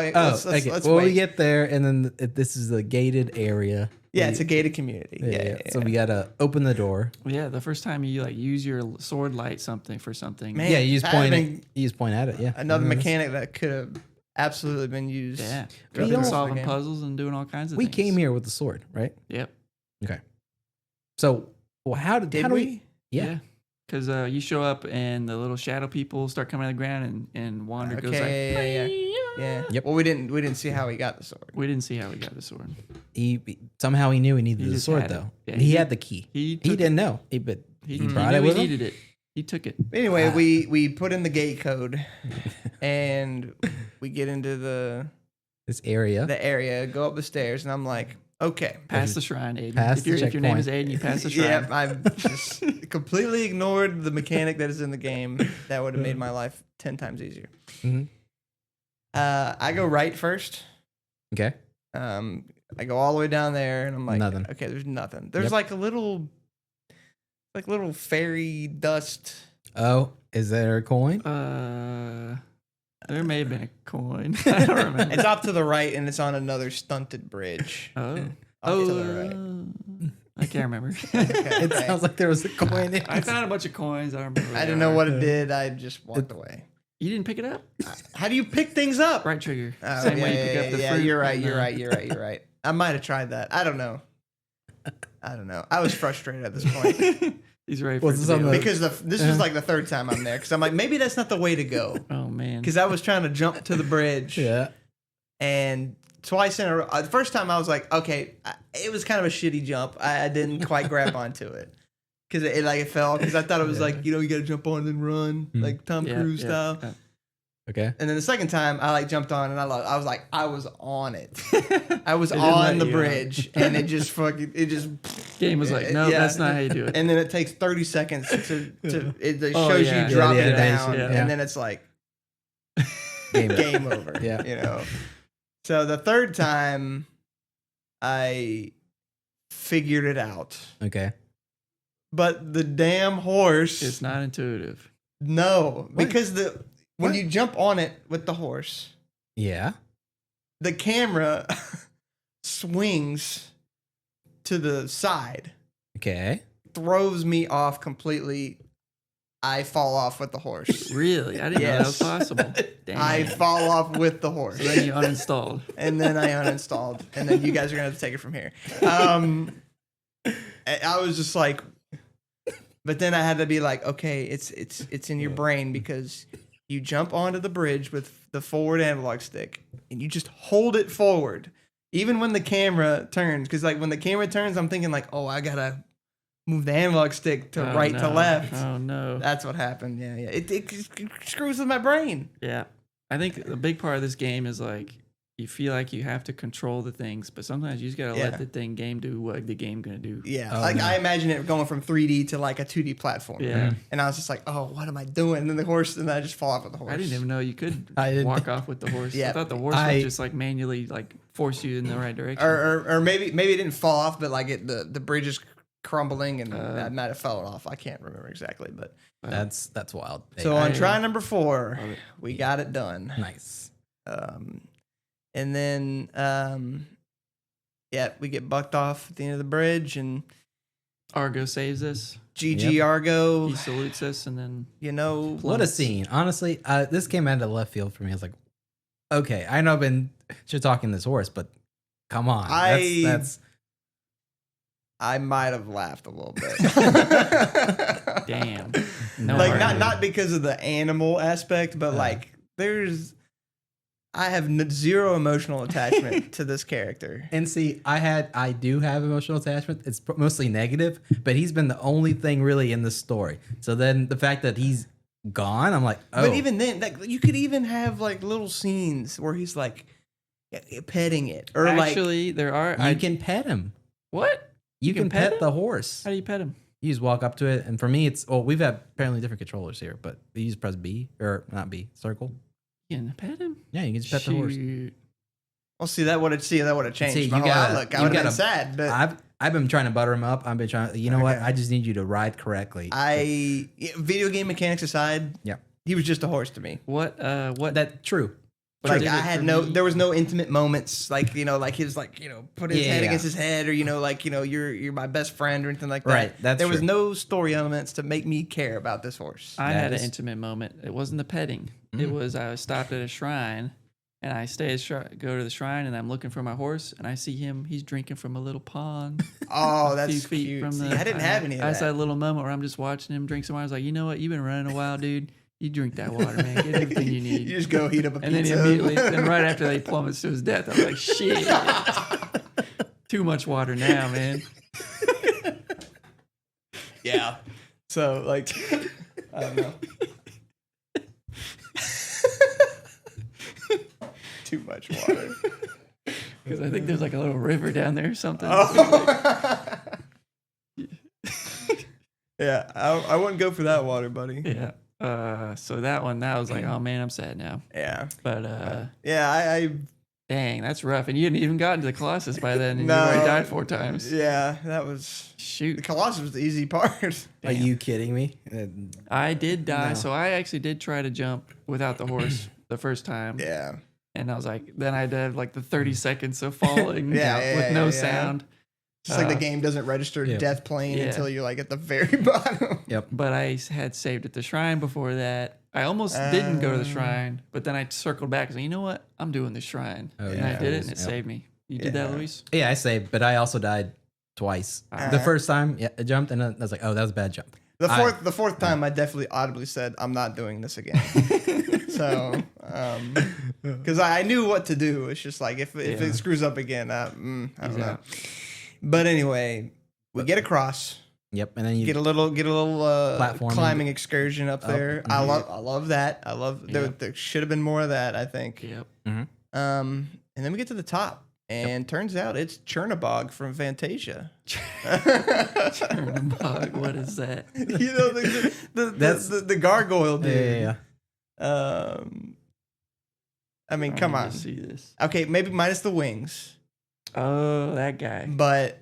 let's well, wait. we get there, and then this is a gated area. Yeah, it's a gated community. Yeah. So we gotta open the door. Yeah, the first time you use your sword light something for something. Man, Yeah, you just having point. You just point at it. Yeah. Another Mhm. mechanic that could have absolutely been used. Yeah. We Been don't- solving puzzles and doing all kinds of We things. came here with the sword, right? Yep. Okay. So, how do Did we? we? Yeah. Because you show up and the little shadow people start coming out of the ground and Wander goes like, Yeah. Yep. Well, we didn't see how he got the sword. We didn't see how we got the sword. He somehow he knew he needed He the just sword had it. though. Yeah, he he had did. the key. He He took didn't know. But He brought knew it with he him. needed it. He took it. Anyway, Ah. we put in the gate code, and we get into This area. the area, go up the stairs, and I'm like, okay. Pass the shrine, Aiden. Pass if, the if your name checkpoint. is Aiden, you pass the shrine. Yeah, I've just completely ignored the mechanic that is in the game that would have made my life 10 times easier. Mhm. I go right first. Okay. I go all the way down there, and I'm like, Nothing. okay, there's nothing. There's Yep. like a little fairy dust. Oh, is there a coin? There may have been a coin. I don't remember. It's off to the right, and it's on another stunted bridge. Oh. Off to the right. I can't remember. It sounds like there was a coin. In I found a bunch of coins. I don't remember. I didn't know what it did. I just walked away. You didn't pick it up? How do you pick things up? Right trigger. Oh, Same yeah, way you pick up the yeah, fruit. You're right. and, You're right. I might have tried that. I don't know. I was frustrated at this point He's ready for Was it this to be on over. because this was like the 3rd time I'm there. Because I'm like, maybe that's not the way to go. Oh, man. Because I was trying to jump to the bridge. Yeah. And twice in a row. The first time I was like, okay, it was kind of a shitty jump. I didn't quite grab onto it. Because it fell. Because I thought it was like, you got to jump on and run. Like Tom Cruise style. yeah. Okay. And then the second time, I like jumped on and I was like, I was on it. I was on the bridge, and it just game was like, no, that's not how you do it. And then it takes 30 seconds it shows you dropping down, and then it's like game over. Yeah, you know. So the third time, I figured it out. Okay. But the damn horse, it's not intuitive. No, because when you jump on it with the horse, the camera swings to the side. Okay. Throws me off completely. I fall off with the horse. Really? I didn't know that was possible. Damn. I fall off with the horse. So then you uninstalled. And then I uninstalled. And then you guys are going to have to take it from here. I was just like, but then I had to be like, okay, it's in your brain, because you jump onto the bridge with the forward analog stick and you just hold it forward, even when the camera turns. Because like when the camera turns, I'm thinking like, oh, I gotta move the analog stick to right to left. Oh no, that's what happened. Yeah. It screws with my brain. Yeah, I think a big part of this game is like you feel like you have to control the things, but sometimes you just gotta let the game do what the game gonna do. Yeah, I imagine it going from 3D to like a 2D platform. Yeah, and I was just like, oh, what am I doing? And then the horse, and then I just fall off with the horse. I didn't even know you could walk off with the horse. I thought the horse would just like manually like force you in the right direction. Or maybe it didn't fall off, but like the bridge is crumbling and that might have fallen off. I can't remember exactly, but that's wild. So on try number 4, we got it done. Nice. And then, we get bucked off at the end of the bridge, and Argo saves us. GG Argo. He salutes us, and then what a scene. Honestly, this came out of left field for me. I was like, okay, I know I've been talking this horse, but come on, that's. I might have laughed a little bit. Damn. No, like not because of the animal aspect, but like I have zero emotional attachment to this character. And see, I do have emotional attachment. It's mostly negative, but he's been the only thing really in the story. So then the fact that he's gone, I'm like, oh. But even then, like, you could even have like little scenes where he's like petting it, or actually, there are. You can pet him. What? You can pet the horse. How do you pet him? You just walk up to it, and for me, it's we've had apparently different controllers here, but you just press B or not B, circle. You can pet him? Yeah, you can just pet the horse. Well, that would have changed my whole outlook. I would have been sad, but I've been trying to butter him up. I've been trying. You know what? I just need you to ride correctly. Video game mechanics aside, he was just a horse to me. What? That true. Like there was no intimate moments, like like he was like put his head against his head, or you're my best friend or anything like that. Right. There was no story elements to make me care about this horse. I had an intimate moment. It wasn't the petting. It was I stopped at a shrine, and I go to the shrine, and I'm looking for my horse, and I see him. He's drinking from a little pond. Oh, that's a few feet cute. from See, I didn't have any of that. I had a little moment where I'm just watching him drink some water. I was like, you know what? You've been running a while, dude. You drink that water, man. Get everything you need. You just go heat up a pizza. And then he immediately, and right after that, he plummets to his death. I was like, shit. Too much water now, man. Yeah. So, like, I don't know. Too much water. Because I think there's like a little river down there or something. Oh. Yeah, I wouldn't go for that water, buddy. Yeah. So that was like, oh man, I'm sad now. Yeah. But I dang, that's rough. And you hadn't even gotten to the Colossus by then, and you already died 4 times. Yeah, that was the Colossus was the easy part. Are you kidding me? I did die, so I actually did try to jump without the horse the first time. Yeah. And I was like, then I did like the 30 seconds of falling with no sound. Just like the game doesn't register death plane until you're like at the very bottom. Yep. But I had saved at the shrine before that. I almost didn't go to the shrine, but then I circled back and said, you know what? I'm doing the shrine. And I did it, and it saved me. You did that, Luis? Yeah, I saved, but I also died twice. The first time, I jumped, and I was like, oh, that was a bad jump. The fourth time, I definitely audibly said, I'm not doing this again. So, because I knew what to do. It's just like, if it screws up again, I don't know. But anyway, we get across. Yep, and then you get a little platforming. climbing excursion up there. I love that. I love there should have been more of that, I think. Yep. And then we get to the top, and turns out it's Chernobog from Fantasia. Chernobog, what is that? You know the gargoyle dude. Yeah. I mean, come on. See this? Okay, maybe minus the wings, Oh, that guy. but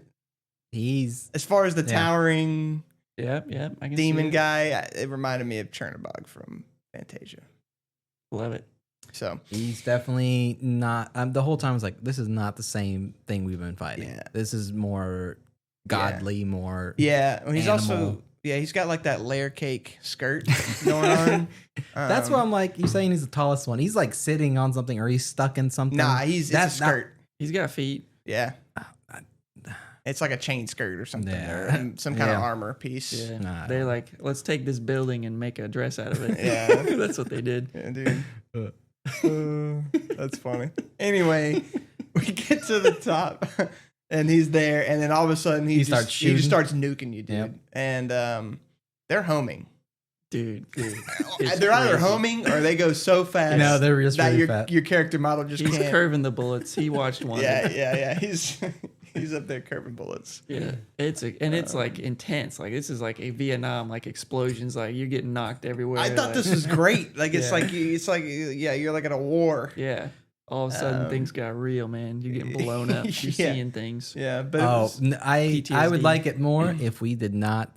He's as far as the towering Yep. I can demon see it. guy, it reminded me of Chernobog from Fantasia. Love it. So he's definitely not. The whole time I was like, this is not the same thing we've been fighting. Yeah. This is more godly, more. yeah, well, he's animal. also he's got like that layer cake skirt going on. That's why I'm like, you're saying he's the tallest one. He's like sitting on something, or he's stuck in something. Nah, it's a skirt. He's got feet. Yeah. It's like a chain skirt or something, Yeah. or some kind of armor piece. Yeah. Nah. They're like, let's take this building and make a dress out of it. Yeah. That's what they did. Yeah, dude. That's funny. Anyway, we get to the top, and he's there, and then all of a sudden he just starts nuking you, dude. Yep. And they're homing. Dude. They're either crazy. homing or they go so fast. No, they're just that really fast. your character model just He's can't. curving the bullets. He watched one. Yeah. He's up there curving bullets. Yeah, it's like intense. Like this is like a Vietnam, like explosions. Like you're getting knocked everywhere. I thought like, this was great. Like it's Yeah. like you're like at a war. Yeah, all of a sudden things got real, man. You're getting blown up. You're Yeah. seeing things. Yeah, but I PTSD. would like it more if we did not,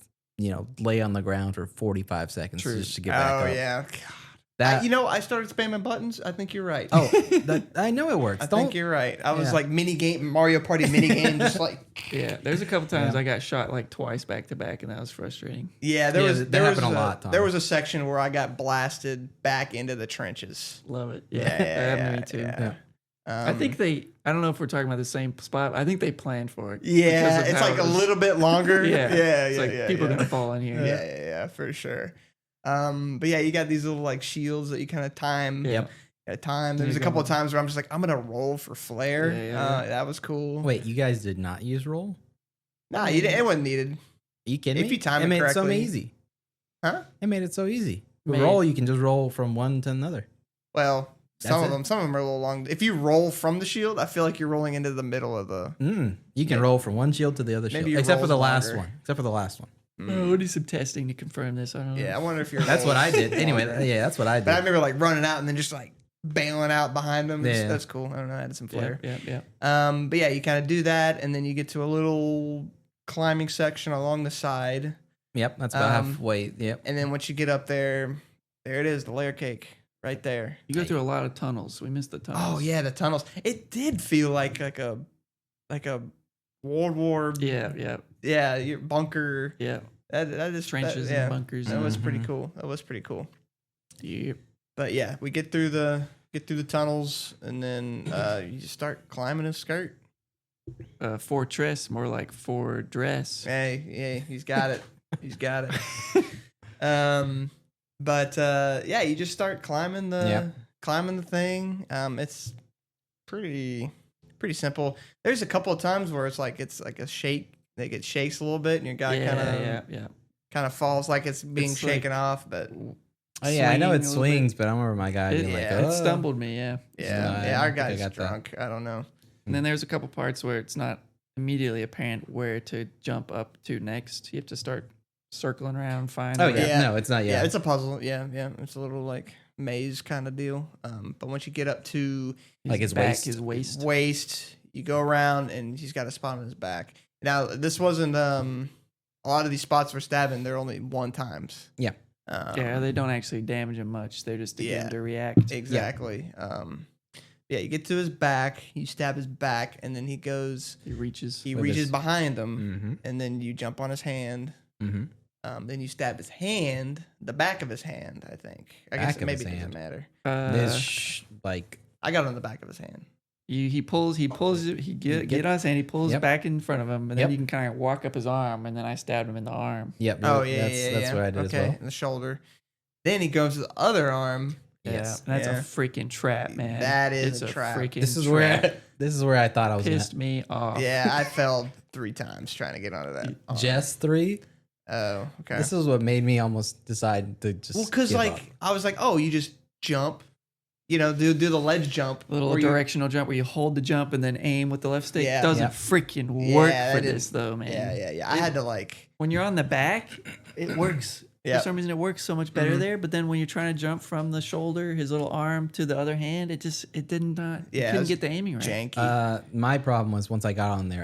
lay on the ground for 45 seconds True. just to get back up. yeah. That, I started spamming buttons. I think you're right. I know it works. I think you're right. I was like Mario Party mini game, just like Yeah, there's a couple times I got shot like twice back to back, and that was frustrating. yeah. that There happened was a lot, Tom. There was a section where I got blasted back into the trenches. Love it. Yeah, Yeah, that happened to me too. yeah. I think I don't know if we're talking about the same spot. I think they planned for it. Yeah, because of it's how like it a was- little bit longer. Yeah, it's like yeah. people are gonna fall in here. Yeah, for sure. But yeah, you got these little like shields that you kind of time. Yep. At time, There there's a you couple go. of times where I'm just like, I'm gonna roll for flare. Yeah. That was cool. Wait, you guys did not use roll? Nah, it wasn't needed. Are you kidding If me? you time it it made it so correctly. easy. Huh? It made it so easy. With Made- roll, you can just roll from one to another. Well, some That's of them are a little long. If you roll from the shield, I feel like you're rolling into the middle of the. You can roll from one shield to the other Maybe shield, your except for the roll's last longer. one. Except for the last one. Oh, we'll do some testing to confirm this. I don't know. Yeah, I wonder if you're. That's what I did. Anyway, yeah, that's what I did. But I remember like running out and then just like bailing out behind them. Yeah. That's cool. I don't know. I had some flair. Yeah. But yeah, you kind of do that, and then you get to a little climbing section along the side, Yep, that's about halfway. Yep. and then once you get up there, there it is, the layer cake right there. You go through a lot of tunnels. We missed the tunnels. Oh yeah, the tunnels. It did feel like a World War. Yeah. Your bunker. That is Trenches that, yeah, and bunkers. That was Mhm. pretty cool. That was pretty cool. Yep. But yeah, we get through the tunnels, and then you just start climbing a skirt. Fortress, more like for dress. Hey, he's got it. He's got it. But yeah, you just start climbing the thing. It's pretty simple. There's a couple of times where it's like a shake. Like it shakes a little bit, and your guy kind of falls like it's being It's shaken off. But Oh yeah, I know it swinging a little bit. swings, but I remember my guy being like, It stumbled me, yeah. yeah, I our don't think I guy's got that. drunk. I don't know. And then there's a couple parts where it's not immediately apparent where to jump up to next. You have to start circling around, find. Oh where- yeah, no, it's not Yeah, yet. it's a puzzle. Yeah, it's a little like maze kind of deal. But once you get up to Like his back, waist. his waist. waist, you go around, and he's got a spot on his back. Now, this wasn't a lot of these spots for stabbing. They're only one times. Yeah. Yeah, they don't actually damage him much. They're just to get Yeah. him to react. Exactly. Yeah, you get to his back, you stab his back, and then he He reaches. reaches With his- behind him, Mm-hmm. and then you jump on his hand. Mm-hmm. Then you stab his hand, the back of his hand, I think. I Back guess of maybe his it doesn't hand. matter. This like I got it on the back of his hand. He pulls it. He get on his hand. He pulls Yep. back in front of him, and Yep. then you can kind of walk up his arm, and then I stabbed him in the arm. yep. Oh, yeah, that's what I did okay, as well. in the shoulder. Then he goes to the other arm. Yes. and that's Yeah. a freaking trap, man. That is it's a trap. Freaking This is trap. where I thought I was Pissed me off. Yeah, I fell 3 times trying to get onto that. arm. just 3. Oh, okay. This is what made me almost decide to just. Because I was like, oh, you just jump, do the ledge jump, little directional jump where you hold the jump and then aim with the left stick. Doesn't freaking work for this though, man. Yeah. I had to when you're on the back, it works. For some reason, it works so much better there. But then when you're trying to jump from the shoulder, his little arm to the other hand, it didn't. You couldn't get the aiming right. Janky. My problem was once I got on there,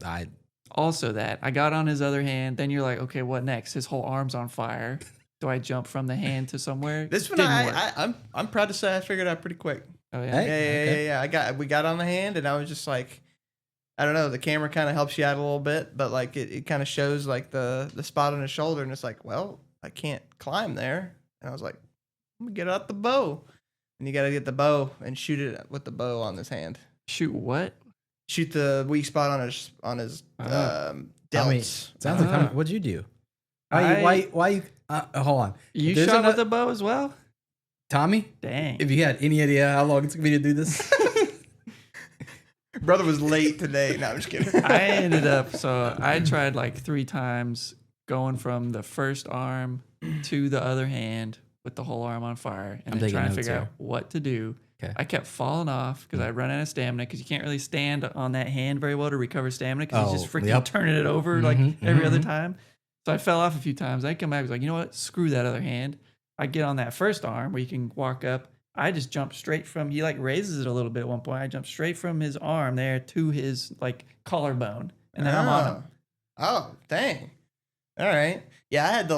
I also that I got on his other hand. Then you're like, okay, what next? His whole arm's on fire. Do I jump from the hand to somewhere? This one, I'm proud to say I figured out pretty quick. Oh yeah, yeah. We got on the hand, and I was just like, I don't know. The camera kind of helps you out a little bit, but like it kind of shows like the spot on his shoulder, and it's like, well, I can't climb there. And I was like, I'm gonna get out the bow, and you got to get the bow and shoot it with the bow on his hand. Shoot what? Shoot the weak spot on his delts. Sounds like what'd you do? Why you? Hold on. You shot with a bow as well, Tommy? Dang. If you had any idea how long it's gonna be to do this. Brother was late today. No, I'm just kidding. I tried like 3 times going from the first arm to the other hand with the whole arm on fire and then trying to figure out what to do. Okay. I kept falling off because I run out of stamina because you can't really stand on that hand very well to recover stamina because he's just freaking turning it over every other time. So I fell off a few times. I come back, I was like, you know what? Screw that other hand. I get on that first arm where you can walk up. I just jumped straight from, he raises it a little bit at one point. I jumped straight from his arm there to his collarbone. And then I'm on him. Oh, dang. All right. Yeah, I had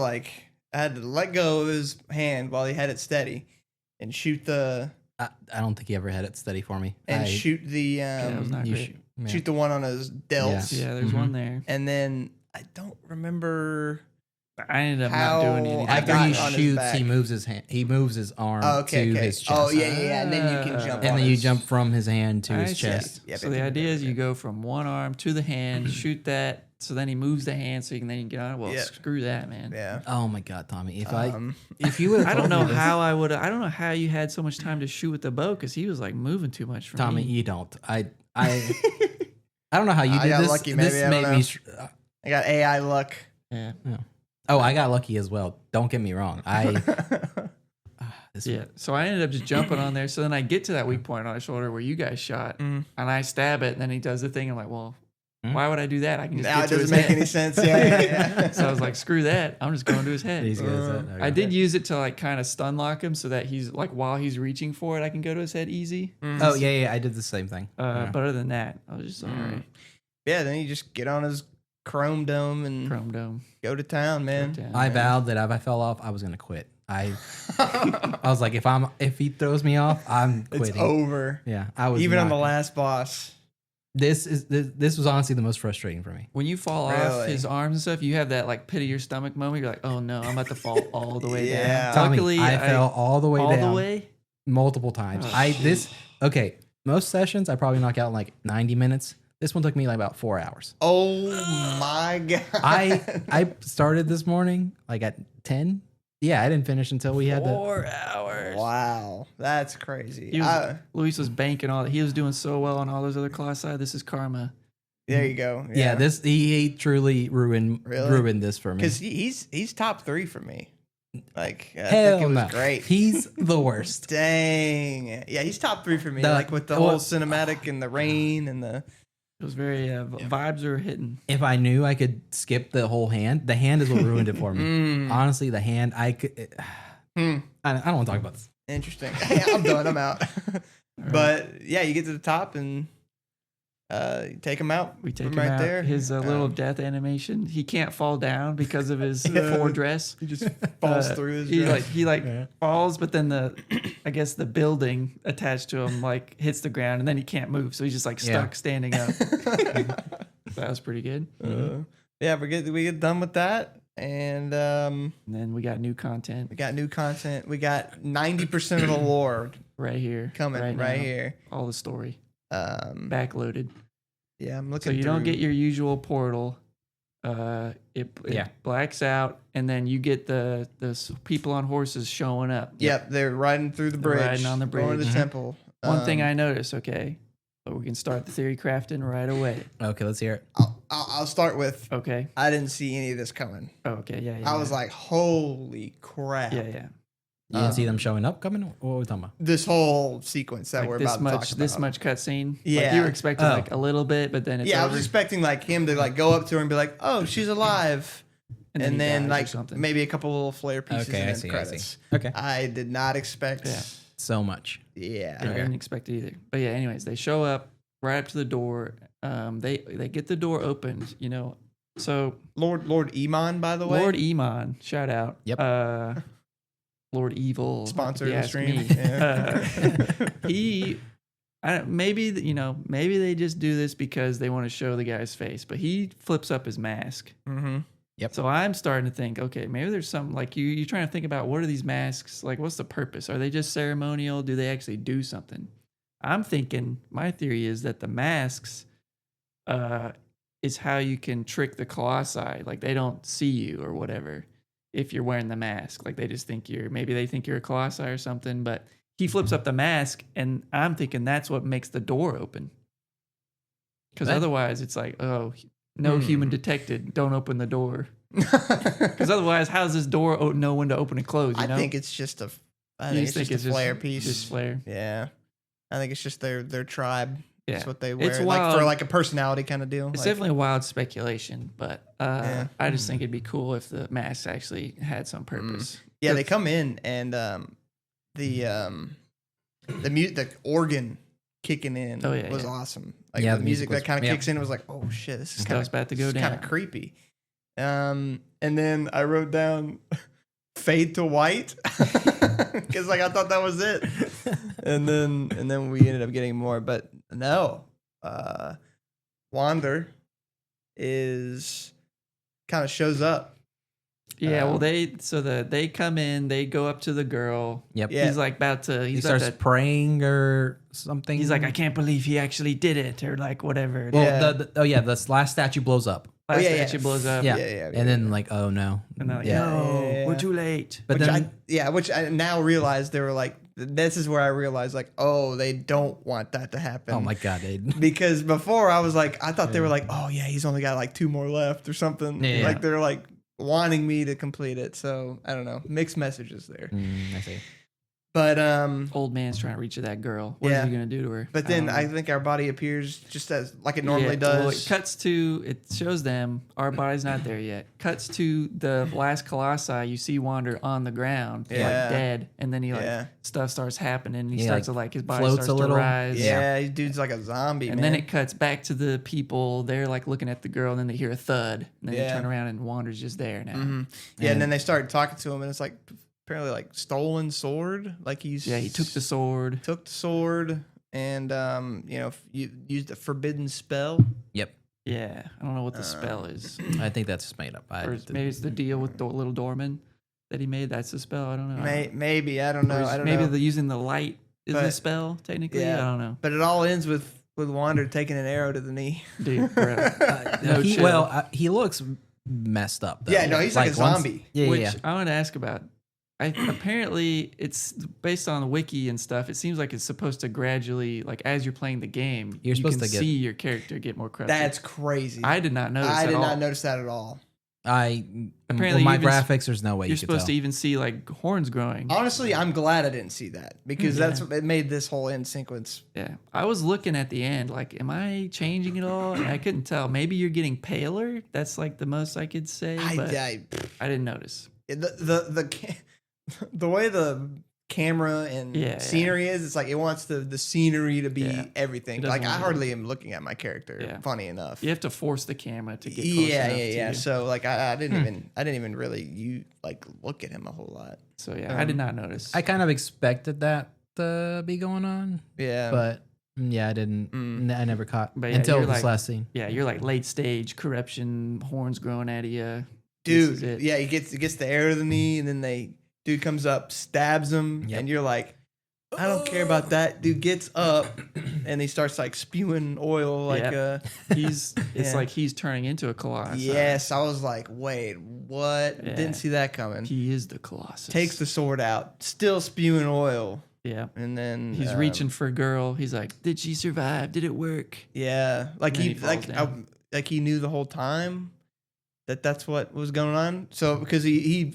to let go of his hand while he had it steady and shoot the... I don't think he ever had it steady for me. And shoot the... it was not great. Shoot the one on his delts. Yeah, there's one there. And then I don't remember... I ended up not doing anything. After he shoots, he moves his hand. He moves his arm to his chest. Oh yeah. And then you can jump. And then you jump from his hand to his chest. Yeah, so the idea is you go from one arm to the hand, shoot that. So then he moves the hand, so you can then get on it. Well, screw that, man. Yeah. Oh my God, Tommy! If you would, I don't know how I would. I don't know how you had so much time to shoot with the bow because he was moving too much for Tommy, me. you don't. I don't know how you did this. Lucky, maybe. This made me. I got AI luck. Yeah. Oh, I got lucky as well. Don't get me wrong. So I ended up just jumping on there. So then I get to that weak point on his shoulder where you guys shot, and I stab it, and then he does the thing. I'm like, well, why would I do that? I can just get to his head. It doesn't make any sense. Yeah. So I was like, screw that. I'm just going to his head. I did use it to kind of stun lock him so that he's while he's reaching for it, I can go to his head easy. Oh yeah. I did the same thing. But other than that, I was just all right. Yeah. Then you just get on his Chrome Dome go to town, man. I vowed that if I fell off, I was gonna quit. I was like, if he throws me off, I'm quitting. It's over. Yeah, I was even on the last boss. This was honestly the most frustrating for me. When you fall off his arms and stuff, you have that pit of your stomach moment. You're like, oh no, I'm about to fall all the way down. Luckily, I fell all the way down. Multiple times. Most sessions I probably knock out in 90 minutes. This one took me about 4 hours. Oh my God. I started this morning at 10. Yeah, I didn't finish until we had 4 hours. Wow. That's crazy. Luis was banking all that. He was doing so well on all those other Colossi. This is karma. There you go. Yeah, he truly ruined this for me. Because he's top 3 for me. I Hell think it was no. great. He's the worst. Dang. Yeah, he's top 3 for me. With the whole cinematic and the rain and the... It was very vibes are hitting. If I knew I could skip the whole hand, the hand is what ruined it for me. Honestly, the hand I could. I don't want to talk about this. Interesting. I'm done. I'm out. But yeah, you get to the top and you take him out. We take him right out. There. His little death animation. He can't fall down because of his forward dress. He just falls through his dress. He falls, but then the building attached to him hits the ground, and then he can't move, so he's just stuck standing up. That was pretty good. Yeah, we get done with that, and then we got new content. We got 90% of the lore right here, coming right here. All the story. Backloaded. Yeah, I'm looking. So you don't get your usual portal. It blacks out, and then you get the people on horses showing up. Yep, they're riding through the bridge, riding on the bridge, going to the temple. One thing I noticed. Okay, but we can start the theory crafting right away. Okay, let's hear it. I'll start with. Okay. I didn't see any of this coming. Oh, okay. Yeah. I was like, holy crap. Yeah. You didn't see them showing up coming? What were we talking about? This whole sequence that like we're about to talk about. This much cutscene. Yeah. Like you were expecting like a little bit, but then it's I over. was expecting like him to like go up to her and be like, "Oh, she's alive," and then like maybe a couple little flare pieces and then credits. Okay. I did not expect so much. Yeah. I didn't expect it either. But yeah, anyways, they show up right up to the door. They get the door opened. So Lord Iman, by the way. Lord Iman, shout out. Yep. Lord Evil, sponsor the stream. Maybe they just do this because they want to show the guy's face, but he flips up his mask. Mm-hmm. Yep. So I'm starting to think, okay, maybe there's something like you're trying to think about what are these masks like? What's the purpose? Are they just ceremonial? Do they actually do something? I'm thinking my theory is that the masks is how you can trick the Colossi. Like they don't see you or whatever. If you're wearing the mask, like they just think maybe they think you're a Colossi or something, but he flips up the mask and I'm thinking that's what makes the door open. Because otherwise it's like, oh, no human detected, don't open the door. Because otherwise, how's this door know when to open and close? I think it's just a flare piece. Just flare. Yeah. I think it's just their tribe. Yeah. That's what they wear. It's like for like a personality kind of deal. It's definitely a wild speculation, but I just think it'd be cool if the masks actually had some purpose. Yeah, they come in and the organ kicking in was awesome. Like the music that kind of kicks in, it was like, oh shit, this is kind of about to go down. Kind of creepy. And then I wrote down fade to white because like I thought that was it, and then we ended up getting more, but no, Wander is kind of shows up. Yeah, well, they come in, they go up to the girl. Yep. Yeah. He's like about to. He starts praying or something. He's like, I can't believe he actually did it, or like whatever. Well, the last statue blows up. Statue blows up. Yeah. And then like, oh no. And they're like, no, we're too late. But which I now realize they were like, this is where I realized like, oh, they don't want that to happen. Oh my god, because before I was like, I thought they were like, oh yeah, he's only got like 2 more left or something. Yeah. Like they're like wanting me to complete it. So I don't know, mixed messages there. I see. But old man's trying to reach that girl. What is he gonna do to her? But then I think our body appears just as like it normally does. Well, it cuts to, it shows them our body's not there yet. Cuts to the last Colossi. You see Wander on the ground, like dead, and then he stuff starts happening. And he starts to like his body starts to rise. Yeah, dude's like a zombie. And then it cuts back to the people. They're like looking at the girl, and then they hear a thud, and then they turn around and Wander's just there now. Mm-hmm. Yeah, and then they start talking to him, and it's like. Apparently, like stolen sword. Like he took the sword. And used a forbidden spell. Yep. Yeah, I don't know what the spell is. I think that's just made up. Maybe it's the deal with the little doorman that he made. That's the spell. I don't know. Maybe I don't know. Maybe using the light is the spell technically. I don't know. But it all ends with Wander taking an arrow to the knee. Dude, bro. He looks messed up. Though. Yeah, no, he's like a zombie. Which I want to ask about. Apparently, it's based on the wiki and stuff. It seems like it's supposed to gradually, like as you're playing the game, you can see your character get more corrupted. That's crazy. I did not notice. I did not notice that at all. Apparently, my graphics, there's no way you're supposed to even see like horns growing. Honestly, I'm glad I didn't see that because that's what it made this whole end sequence. Yeah, I was looking at the end, like, am I changing it all? And I couldn't tell. Maybe you're getting paler. That's like the most I could say. But I didn't notice. The way the camera and scenery is, it's like it wants the scenery to be everything. Like I hardly am looking at my character. Yeah. Funny enough, you have to force the camera to get close enough to you. So like I didn't even really look at him a whole lot. So I did not notice. I kind of expected that to be going on. Yeah, but I didn't. I never caught until this last scene. Yeah, you're like late stage corruption, horns growing out of you, dude. Yeah, he gets the arrow to the knee, and then dude comes up, stabs him, and you're like, I don't care about that. Dude gets up, and he starts like spewing oil, like it's like he's turning into a Colossus. Yes, I was like, wait, what? Yeah. Didn't see that coming. He is the Colossus. Takes the sword out, still spewing oil. Yeah, and then he's reaching for a girl. He's like, did she survive? Did it work? Yeah, like he like he knew the whole time that's what was going on. So because he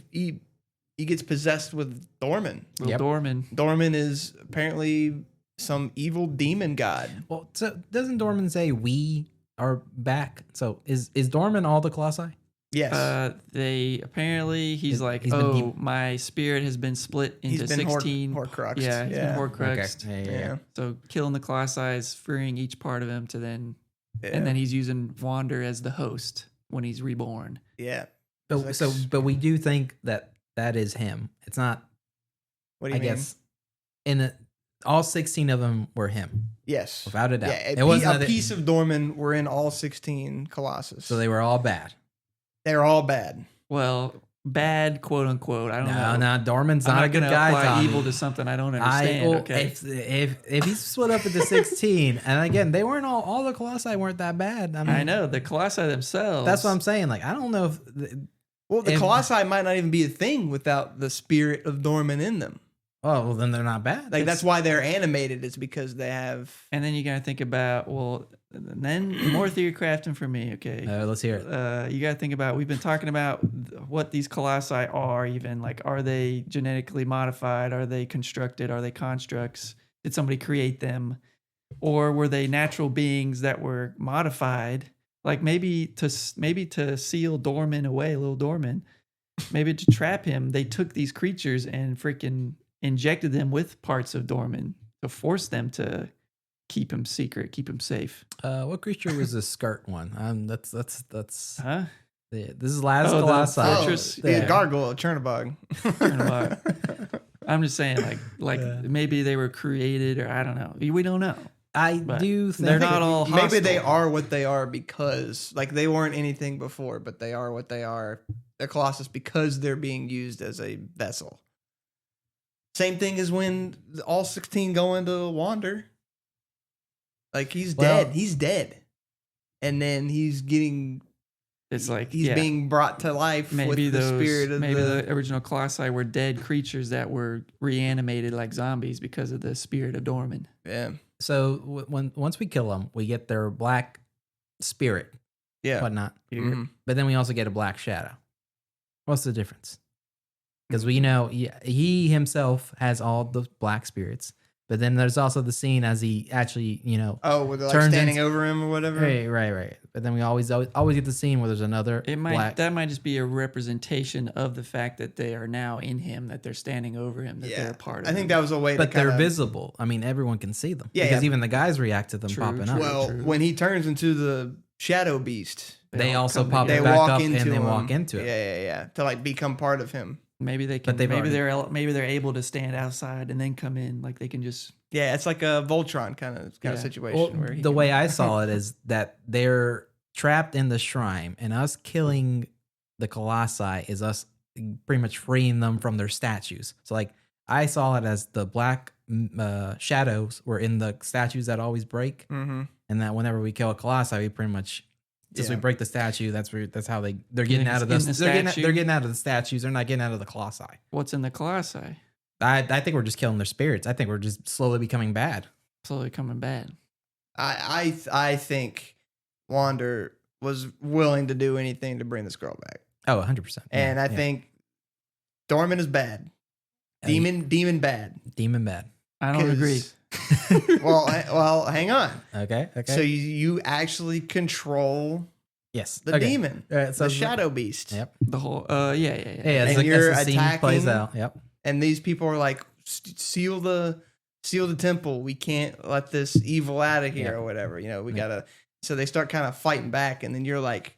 gets possessed with Dorman. Dorman. Dorman is apparently some evil demon god. Well, so doesn't Dorman say we are back? So is Dorman all the Colossi? Yes. They apparently he's my spirit has been split into 16 Horcruxed. Yeah, he's been Horcruxed. Okay. Yeah. So killing the Colossi is freeing each part of him to then, and then he's using Wander as the host when he's reborn. Yeah. But we do think that is him. It's not. What do you mean? I guess all 16 of them were him. Yes, without a doubt. Yeah, it wasn't a piece of Dorman were in all 16 Colossus. So they were all bad. They're all bad. Well, bad, quote unquote. I don't know. No, Dorman's not a good guy. Apply evil to something I don't understand. Okay. If he's split up into 16, and again, they weren't all the Colossi weren't that bad. I know the Colossi themselves. That's what I'm saying. Like, I don't know if. The Colossi might not even be a thing without the spirit of Dorman in them. Oh, well, then they're not bad. Like that's why they're animated. It's because they have. And then you gotta think about then more theory crafting for me. Okay, let's hear it. You gotta think about. We've been talking about what these colossi are. Even like, are they genetically modified? Are they constructed? Are they constructs? Did somebody create them, or were they natural beings that were modified? Like maybe to seal Dorman away, little Dorman. Maybe to trap him, they took these creatures and freaking injected them with parts of Dorman to force them to keep him secret, keep him safe. What creature was the skirt one? That's Huh? This is last Colossi. The gargoyle, Chernobog. I'm just saying, maybe they were created, or I don't know. We don't know. I do think they're not all hostile. Maybe they are what they are because, like, they weren't anything before, but they are what they are. They're Colossus because they're being used as a vessel. Same thing as when all 16 go into Wander. Like, he's dead. He's dead. And then he's getting... It's like... He's being brought to life with the spirit of the original Colossi were dead creatures that were reanimated like zombies because of the spirit of Dorman. Yeah. So once we kill them, we get their black spirit, whatnot. Mm-hmm. But then we also get a black shadow. What's the difference? Because we know he himself has all the black spirits, but then there's also the scene as he actually, with like standing over him or whatever. Right. But then we always get the scene where there's another. That might just be a representation of the fact that they are now in him, that they're standing over him, that they're a part of him. I think that was a way. But they're visible. I mean, everyone can see them. Yeah, because even the guys react to them popping up. Well, when he turns into the Shadow Beast, they also pop back up into and then him. walk into it. Yeah. To like become part of him. Maybe they can. Maybe they're able to stand outside and then come in. Like they can just. Yeah, it's like a Voltron kind of situation. Well, where the way I saw it is that they're trapped in the shrine, and us killing the Colossi is us pretty much freeing them from their statues. So like I saw it as the black shadows were in the statues that always break, and that whenever we kill a Colossi, we pretty much. Since we break the statue, that's how they're getting out of they're getting out of the statues. They're not getting out of the Colossi. What's in the Colossi? I think we're just killing their spirits. I think we're just slowly becoming bad. Slowly becoming bad. I think Wander was willing to do anything to bring this girl back. Oh, 100%. And I think Dorman is bad. Demon bad. Demon bad. I don't agree. well, hang on. Okay. So you actually control the demon, the Shadow Beast. Yep. The whole and you're attacking. Plays out. Yep. And these people are like, seal the temple. We can't let this evil out of here or whatever. We gotta. So they start kind of fighting back, and then you're like,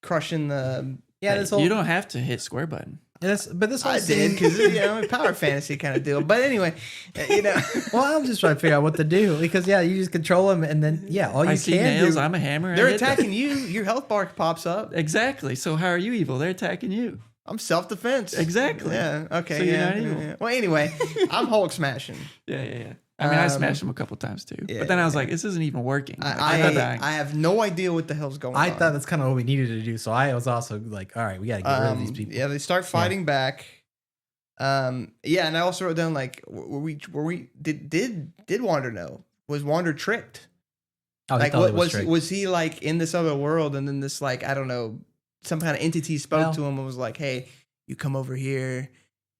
crushing the. Yeah, you don't have to hit square button. But this I did because power fantasy kind of deal. But anyway, Well, I'm just trying to figure out what to do because you just control them and then all you see can nails. do. I'm a hammer. They're attacking you. Your health bar pops up. Exactly. So how are you evil? They're attacking you. I'm self-defense. Exactly. Yeah. Okay. So you're not evil. Yeah. Well, anyway, I'm Hulk smashing. Yeah. I mean, I smashed him a couple times too, but then I was like, "This isn't even working." I have no idea what the hell's going on. I thought that's kind of what we needed to do, so I was also like, "All right, we got to get rid of these people." Yeah, they start fighting back. And I also wrote down like, were we did Wander know? Was Wander tricked? Oh, like, what was he like in this other world, and then this like I don't know, some kind of entity spoke to him and was like, "Hey, you come over here,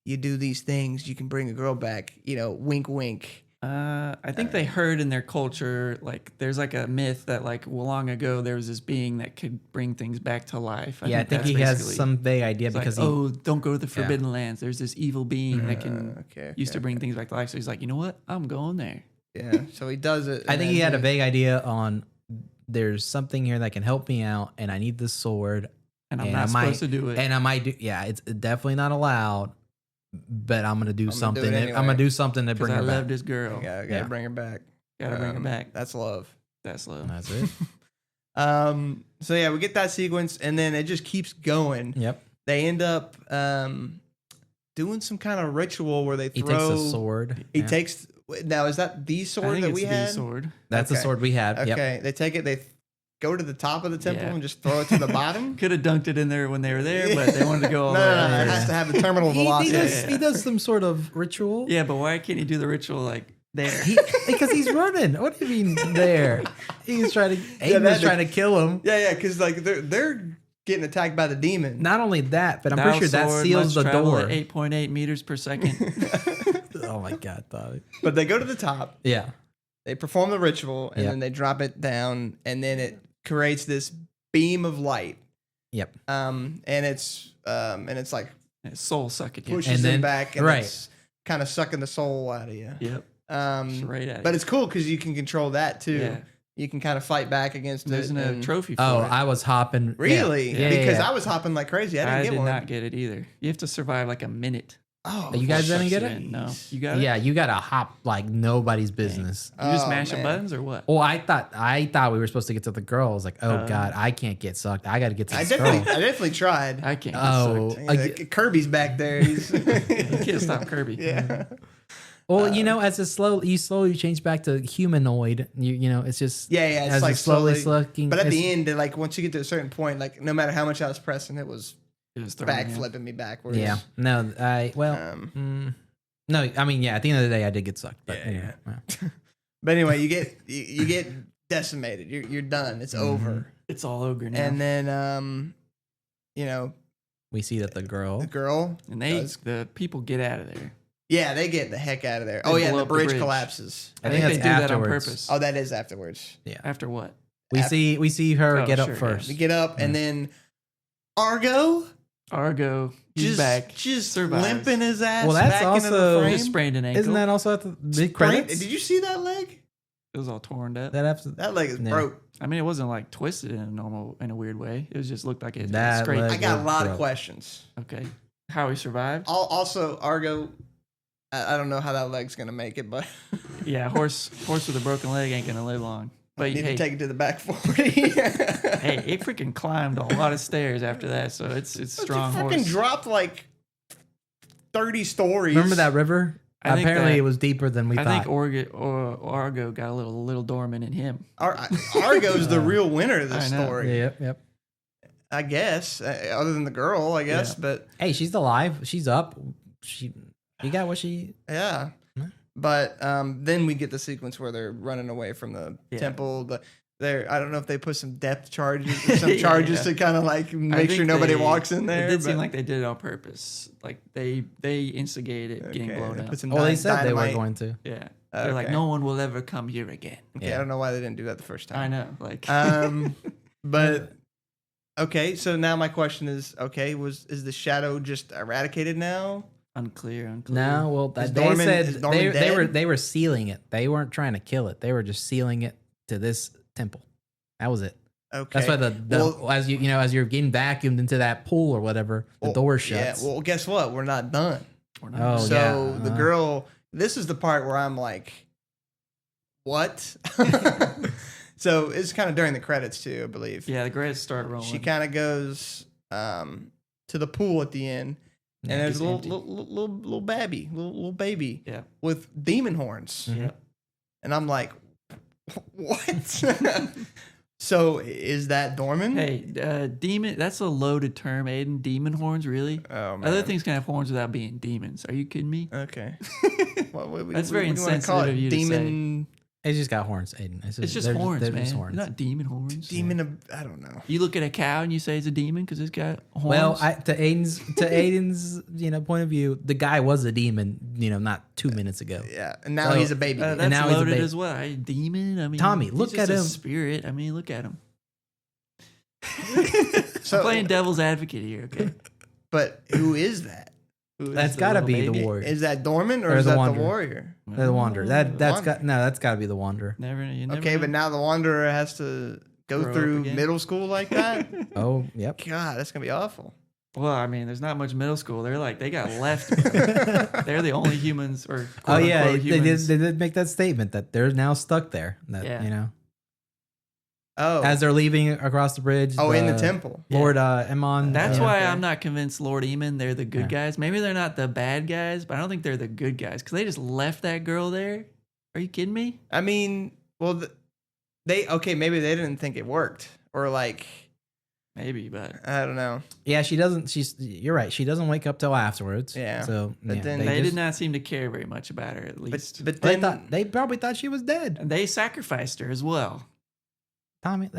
you do these things, you can bring a girl back." Wink, wink. I think they heard in their culture, like there's like a myth that like long ago there was this being that could bring things back to life. I think he has some vague idea because like, don't go to the Forbidden Lands. There's this evil being that can used to bring things back to life. So he's like, you know what? I'm going there. Yeah. So he does it. I think he had a vague idea on there's something here that can help me out, and I need the sword, and I'm not supposed to do it, and I might do. Yeah, it's definitely not allowed. But I'm gonna do something. Anyway. I'm gonna do something to bring her back. I love this girl. Gotta bring her back. Gotta bring her back. That's love. That's love. That's it. So yeah, we get that sequence, and then it just keeps going. Yep. They end up doing some kind of ritual where they throw. He takes a sword. He takes. Now, is that the sword that we had? Sword. That's the sword we had. Okay. Yep. They take it. They go to the top of the temple and just throw it to the bottom. Could have dunked it in there when they were there, but they wanted to go all the way. No, it has to have a terminal velocity. He does some sort of ritual. Yeah, but why can't he do the ritual like there? Because he's running. What do you mean there? He's trying to. Aim's trying to kill him. Yeah, because like they're getting attacked by the demon. Not only that, but I'm pretty sure that seals the door. At 8.8 meters per second. Oh my God, Bobby. But they go to the top. Yeah. They perform the ritual, and then they drop it down, and then it creates this beam of light. Yep. And it's like soul sucking, pushes him back, and it's kind of sucking the soul out of you. Yep. Right at but it's cool because you can control that too. Yeah. You can kind of fight back against it. There's no trophy for it. I was hopping. Really? Yeah. Because I was hopping like crazy. I did not get it either. You have to survive like a minute. Oh, you guys didn't get it? No, you got it. Yeah, you got to hop like nobody's business. You just mash the buttons or what? Well, I thought we were supposed to get to the girl. I was like, oh God, I can't get sucked. I got to get to this girl. I definitely tried. I can't get sucked. Kirby's back there. You can't stop Kirby. Yeah. Well, as you slowly change back to humanoid, it's just it's like slowly sucking. But at the end, like once you get to a certain point, like no matter how much I was pressing, it was backflipping me backwards. Yeah. No, no. I mean, at the end of the day, I did get sucked. But anyway. But anyway, you get decimated. You're done. It's over. It's all over now. And then we see that the girl and the people get out of there. Yeah, they get the heck out of there. The bridge collapses. I think they do that on purpose. Oh, that is afterwards. Yeah. After what? We see her get up first. We get up, and then Argo, he's back. Just survives. limping his ass. Well, that's back also into the frame. Just sprained an ankle. Isn't that also at the big credits? Did you see that leg? It was all torn up. That leg is broke. I mean, it wasn't like twisted in a weird way. It just looked like it scraped. I got a lot of questions. Okay, how he survived? Also, Argo. I don't know how that leg's gonna make it, but yeah, horse with a broken leg ain't gonna live long. But you need to take it to the back 40. Hey, it freaking climbed a lot of stairs after that, so it's strong. It freaking dropped like 30 stories. Remember that river? Apparently, it was deeper than we thought. I think Argo got a little dormant in him. Argo's the real winner of this story. Yep. I guess, other than the girl, I guess. Yeah. But hey, she's alive. She's up. She got what she. Yeah. But then we get the sequence where they're running away from the temple. I don't know if they put some depth charges or some charges to kind of like make sure nobody walks in there. It did seem like they did it on purpose. Like they instigated getting blown up. They said they were going to. Yeah. They're like, no one will ever come here again. Okay, I don't know why they didn't do that the first time. I know. Like but okay, so now my question is, is the shadow just eradicated now? Unclear. No, well, they said they were sealing it. They weren't trying to kill it. They were just sealing it to this temple. That was it. Okay. That's why as you're getting vacuumed into that pool or whatever, the door shuts. Yeah. Well, guess what? We're not done. The girl. This is the part where I'm like, what? So it's kind of during the credits too, I believe. Yeah, the credits start rolling. She kind of goes to the pool at the end. And there's a little baby with demon horns. Mm-hmm. And I'm like, what? So is that Dorman? Hey, demon, that's a loaded term, Aiden. Demon horns, really? Oh, man. Other things can have horns without being demons. Are you kidding me? Okay. That's very insensitive of you to say. It's just got horns, Aiden. It's just horns, man. Just horns. They're not demon horns. I don't know. You look at a cow and you say it's a demon because it's got horns. Well, to Aiden's point of view, the guy was a demon, not 2 minutes ago. Yeah, and now he's a baby. That's and now loaded as well. A demon. I mean, Tommy, look at him. Spirit. I mean, look at him. So, I'm playing devil's advocate here, okay? But who is that? That's got to be the warrior. Is that Dorman or is that the warrior? The Wanderer. That's got to be the Wanderer. Never. Okay, but now the Wanderer has to go through middle school like that. Oh, yep. God, that's gonna be awful. Well, I mean, there's not much middle school. They got left. They're the only humans, or oh yeah, humans. They did make that statement that they're now stuck there. That Oh, as they're leaving across the bridge. Oh, in the temple, Lord Emon. That's why I'm not convinced Lord Eamon. They're the good guys. Maybe they're not the bad guys, but I don't think they're the good guys because they just left that girl there. Are you kidding me? I mean, well, maybe they didn't think it worked, or like. Maybe, but I don't know. Yeah, she doesn't. You're right. She doesn't wake up till afterwards. Yeah. So but then they did not seem to care very much about her, at least. But then they probably thought she was dead. And they sacrificed her as well. Tommy,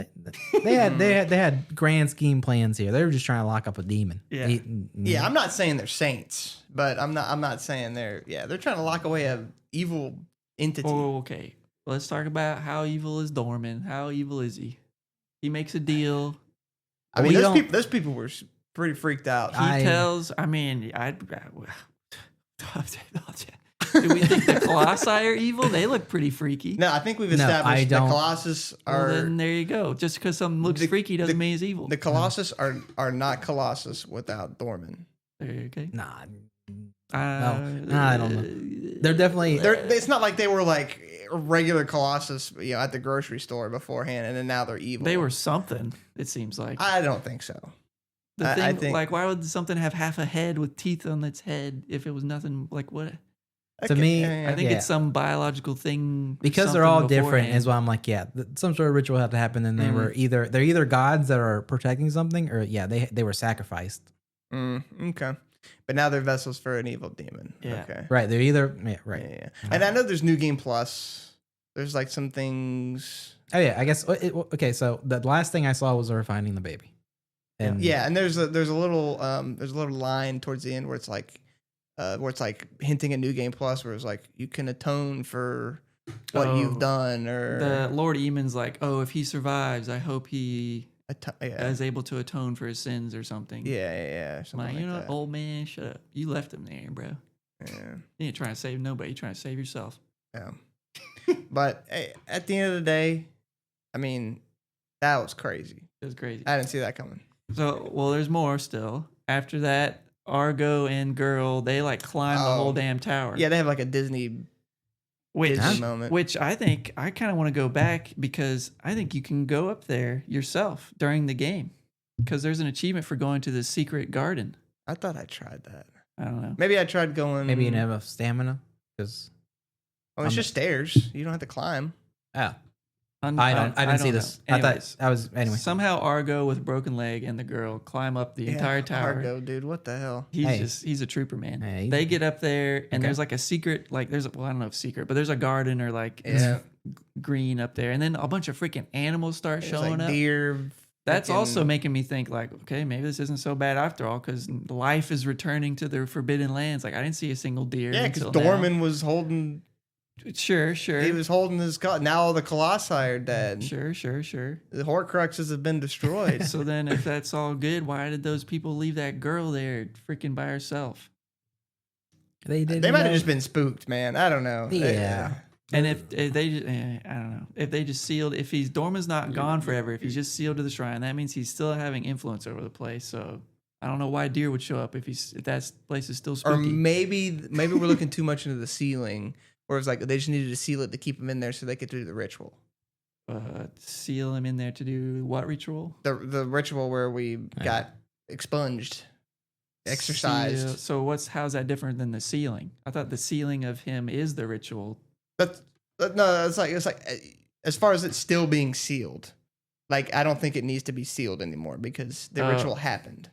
they had grand scheme plans here. They were just trying to lock up a demon. Yeah. Yeah. I'm not saying they're saints, but I'm not saying they're trying to lock away a evil entity. Oh, okay. Let's talk about how evil is Dorman. How evil is he? He makes a deal. I mean, those people were pretty freaked out. Do we think the Colossi are evil? They look pretty freaky. No, I think we've established the Colossus are. Well, then there you go. Just because something looks freaky doesn't mean it's evil. The Colossus are not Colossus without Dorman. Okay. Nah. I don't know. They're definitely. It's not like they were like regular Colossus, at the grocery store beforehand, and then now they're evil. They were something. It seems like. I don't think so. I think like, why would something have half a head with teeth on its head if it was nothing? Like what? To me, I think it's some biological thing. Because they're all different, is why I'm like, some sort of ritual had to happen, and they're either gods that are protecting something, or they were sacrificed. Okay. But now they're vessels for an evil demon. Yeah. Okay. Right. They're either right. Yeah. And I know there's New Game Plus. There's like some things. Oh yeah, I guess. Okay, so the last thing I saw was her finding the baby. And and there's a little line towards the end where it's like hinting at New Game Plus, where it's like you can atone for what you've done, or the Lord Eamon's like, if he survives, I hope he is able to atone for his sins or something. Yeah. Like, that. Old man, shut up. You left him there, bro. Yeah. You ain't trying to save nobody. You're trying to save yourself. Yeah. But at the end of the day, I mean, that was crazy. It was crazy. I didn't see that coming. So, there's more still. After that, Argo and Girl, they like climb the whole damn tower. Yeah, they have like a Disney moment. Which I think I kind of want to go back because I think you can go up there yourself during the game because there's an achievement for going to the secret garden. I thought I tried that. I don't know. Maybe I tried going. Maybe you didn't have stamina because. It's just stairs. You don't have to climb. Oh. I didn't see this. Anyways, I thought I was anyway. Somehow Argo with a broken leg and the girl climb up the entire tower. Argo, dude, what the hell? He's a trooper, man. Hey. They get up there and there's like a secret, like I don't know if secret, but there's a garden or like green up there, and then a bunch of freaking animals start showing up. Deer. That's also making me think like, okay, maybe this isn't so bad after all, because life is returning to the Forbidden Lands. Like I didn't see a single deer. Yeah, because Dorman was holding. Sure. He was holding his gun. Now all the Colossi are dead. Sure. The Horcruxes have been destroyed. So then if that's all good, why did those people leave that girl there freaking by herself? They might have just been spooked, man. I don't know. Yeah. And if they just, I don't know. If they just sealed, if Dorman's not gone forever, if he's just sealed to the shrine, that means he's still having influence over the place. So I don't know why deer would show up if that place is still spooky. Or maybe we're looking too much into the ceiling. Or it's like they just needed to seal it to keep him in there so they could do the ritual. Seal him in there to do what ritual? The ritual where we got expunged, exercised. So how's that different than the sealing? I thought the sealing of him is the ritual. No, it's like as far as it's still being sealed. Like I don't think it needs to be sealed anymore because the ritual happened.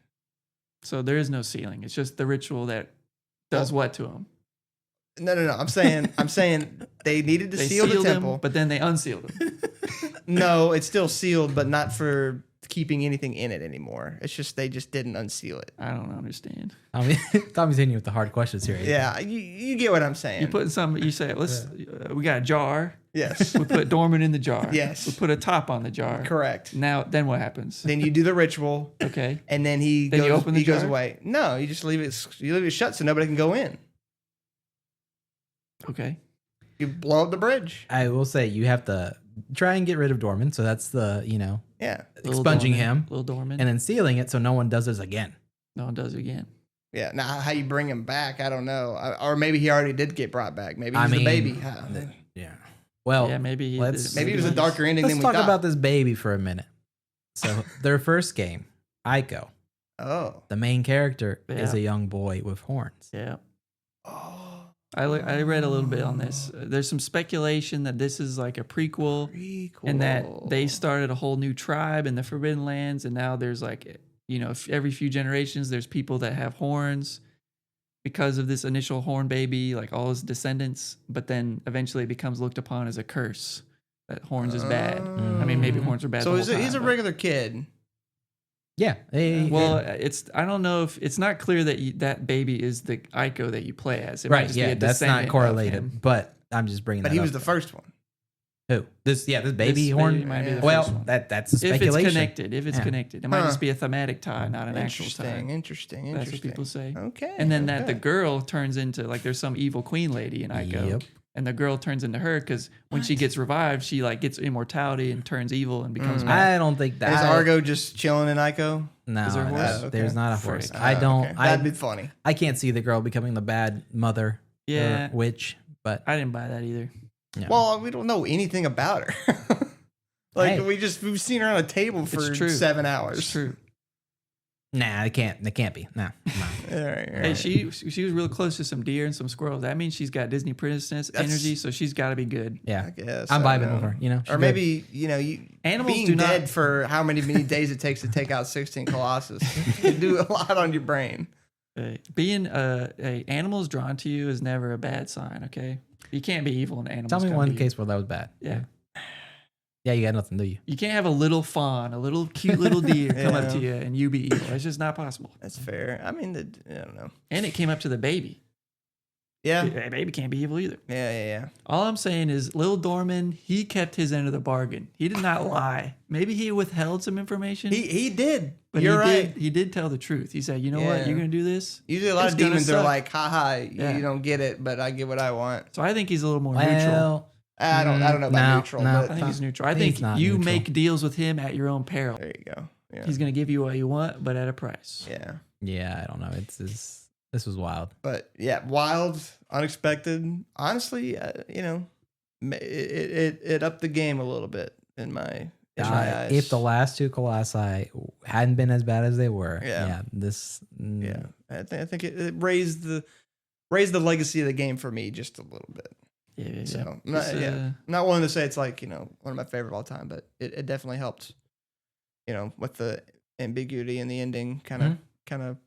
So there is no sealing. It's just the ritual that does what to him? No. I'm saying they needed to seal the temple, him, but then they unsealed him. No, it's still sealed, but not for keeping anything in it anymore. It's just they just didn't unseal it. I don't understand. I mean, Tommy's hitting you with the hard questions here. Yeah, you get what I'm saying. You put some. You say, let's. We got a jar. Yes. We put Dorman in the jar. Yes. We put a top on the jar. Correct. Then what happens? Then you do the ritual. Okay. And then he then goes. You open the he jar? goes away. No, you just leave it. You leave it shut so nobody can go in. Okay. You blow up the bridge. I will say you have to try and get rid of Dorman. So that's the expunging him, little Dorman, and then sealing it so no one does this again. No one does it again. Yeah. Now how you bring him back, I don't know. Or maybe he already did get brought back. Maybe he's the baby. Yeah. Well, yeah, maybe maybe it was a darker ending let's than we talk thought. about this baby for a minute. So their first game, Aiko. Oh. The main character is a young boy with horns. Yeah. Oh. I read a little bit on this. There's some speculation that this is like a prequel, and that they started a whole new tribe in the Forbidden Lands, and now there's like, every few generations there's people that have horns because of this initial horn baby, like all his descendants, but then eventually it becomes looked upon as a curse that horns is bad. I mean, maybe horns are bad. So he's a regular kid. Yeah. I don't know if it's not clear that that baby is the Aiko that you play as. It might Right. just be Yeah. a That's not descendant of him. correlated, but I'm just bringing. But that he up. was the first one. Who? This baby This horn. baby might be the first Well, one. that's a If speculation. if it's connected, it might just be a thematic tie, not an actual tie. Interesting. That's what people say. Okay. And then that the girl turns into, like, there's some evil queen lady in Aiko. Yep. And the girl turns into her because when she gets revived, she like gets immortality and turns evil and becomes mad. I don't think that. Is Argo just chilling in Aiko? No, Is there a horse? there's not a horse. Frick. I don't. Okay. That'd be funny. I can't see the girl becoming the bad mother. Yeah. Or witch, but I didn't buy that either. yeah. Well, we don't know anything about her. Hey. We've seen her on a table for true. 7 hours. It's true. nah, it can't be. No. All right. Hey, she was real close to some deer and some squirrels. That means she's got Disney princess energy, so she's got to be be Yeah, I guess. I'm I vibing don't with know. her. You know, Or maybe, Animals being do not- dead for how many days it takes to take out 16 Colossus. You do a lot on your brain. Being animals drawn to you is never a bad sign. Okay, you can't be evil in animals. Tell me come one to you. case where that was bad. Yeah. Yeah, you got nothing, do you? You can't have a little fawn, a little cute little deer come up Yeah. to you and you be evil. It's just not possible. That's fair. I mean, I don't know. And it came up to the baby. Yeah. The baby can't be evil either. Yeah. All I'm saying is Lil Dorman, he kept his end of the bargain. He did not lie. Maybe he withheld some information. He did. but You're he right. He did tell the truth. He said, you know what? Yeah. You're going to do this? Usually a lot It's of gonna demons are suck. like, haha, Yeah. you don't get it, but I get what I want. So I think he's a little more neutral. Well, I don't know about neutral, no. but I think he's neutral. I He's think not you neutral. make deals with him at your own peril. there you go. Yeah. He's going to give you what you want, but at a price. Yeah. yeah, I don't know. This was wild. But yeah, wild, unexpected. Honestly, it upped the game a little bit in my eyes. If the last two Colossi hadn't been as bad as they were, Yeah. yeah, I think it raised the legacy of the game for me just a little bit. Yeah. So I'm not willing to say it's like one of my favorite of all time, but it definitely helped. With the ambiguity and the ending, kind of,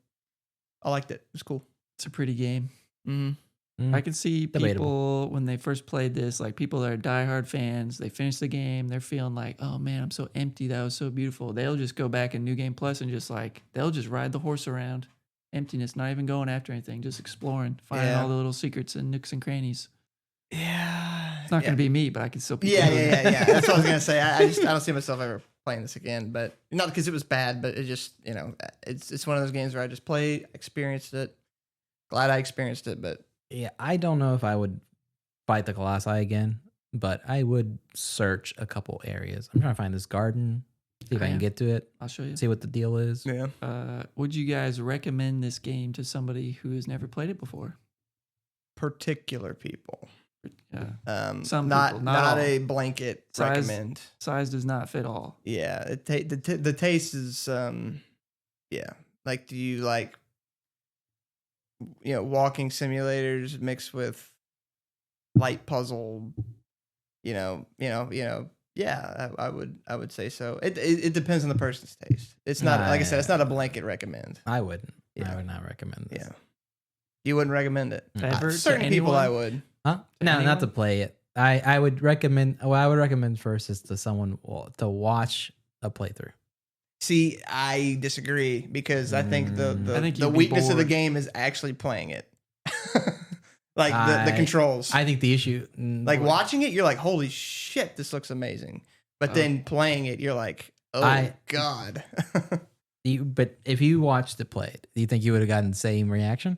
I liked it. It was cool. It's a pretty game. Mm-hmm. I can see people Debatable. when they first played this, like people that are diehard fans, they finish the game, they're feeling like, oh man, I'm so empty. That was so beautiful. They'll just go back in New Game Plus and they'll just ride the horse around. Emptiness, not even going after anything, just exploring, finding all the little secrets and nooks and crannies. Yeah. It's not going to be me, but I can still be. Yeah. That's what I was gonna say. I don't see myself ever playing this again, but not because it was bad, but it just it's one of those games where I just played, experienced it. Glad I experienced it, but yeah. I don't know if I would fight the Colossi again, but I would search a couple areas. I'm trying to find this garden, see if I can get to it, I'll show you. see what the deal is. yeah. Would you guys recommend this game to somebody who has never played it before? Particular people. Some not people, not all. a blanket recommend. Size does not fit all. Yeah, the taste is like, do you like walking simulators mixed with light puzzle? Yeah, I would say so. It depends on the person's taste. It's not like I said, it's not a blanket recommend. I wouldn't. Yeah. I would not recommend this. Yeah. You wouldn't recommend it? Ever? Certain people I would. Huh? No, anyone? not to play it. I would recommend. What I would recommend first is to someone to watch a playthrough. See, I disagree because I think I think the you'd be weakness of the bored. game is actually playing it. Like the controls. I think the issue, Like watching it, you're like, holy shit, this looks amazing. But then playing it, you're like, oh God. but if you watched it play it, do you think you would have gotten the same reaction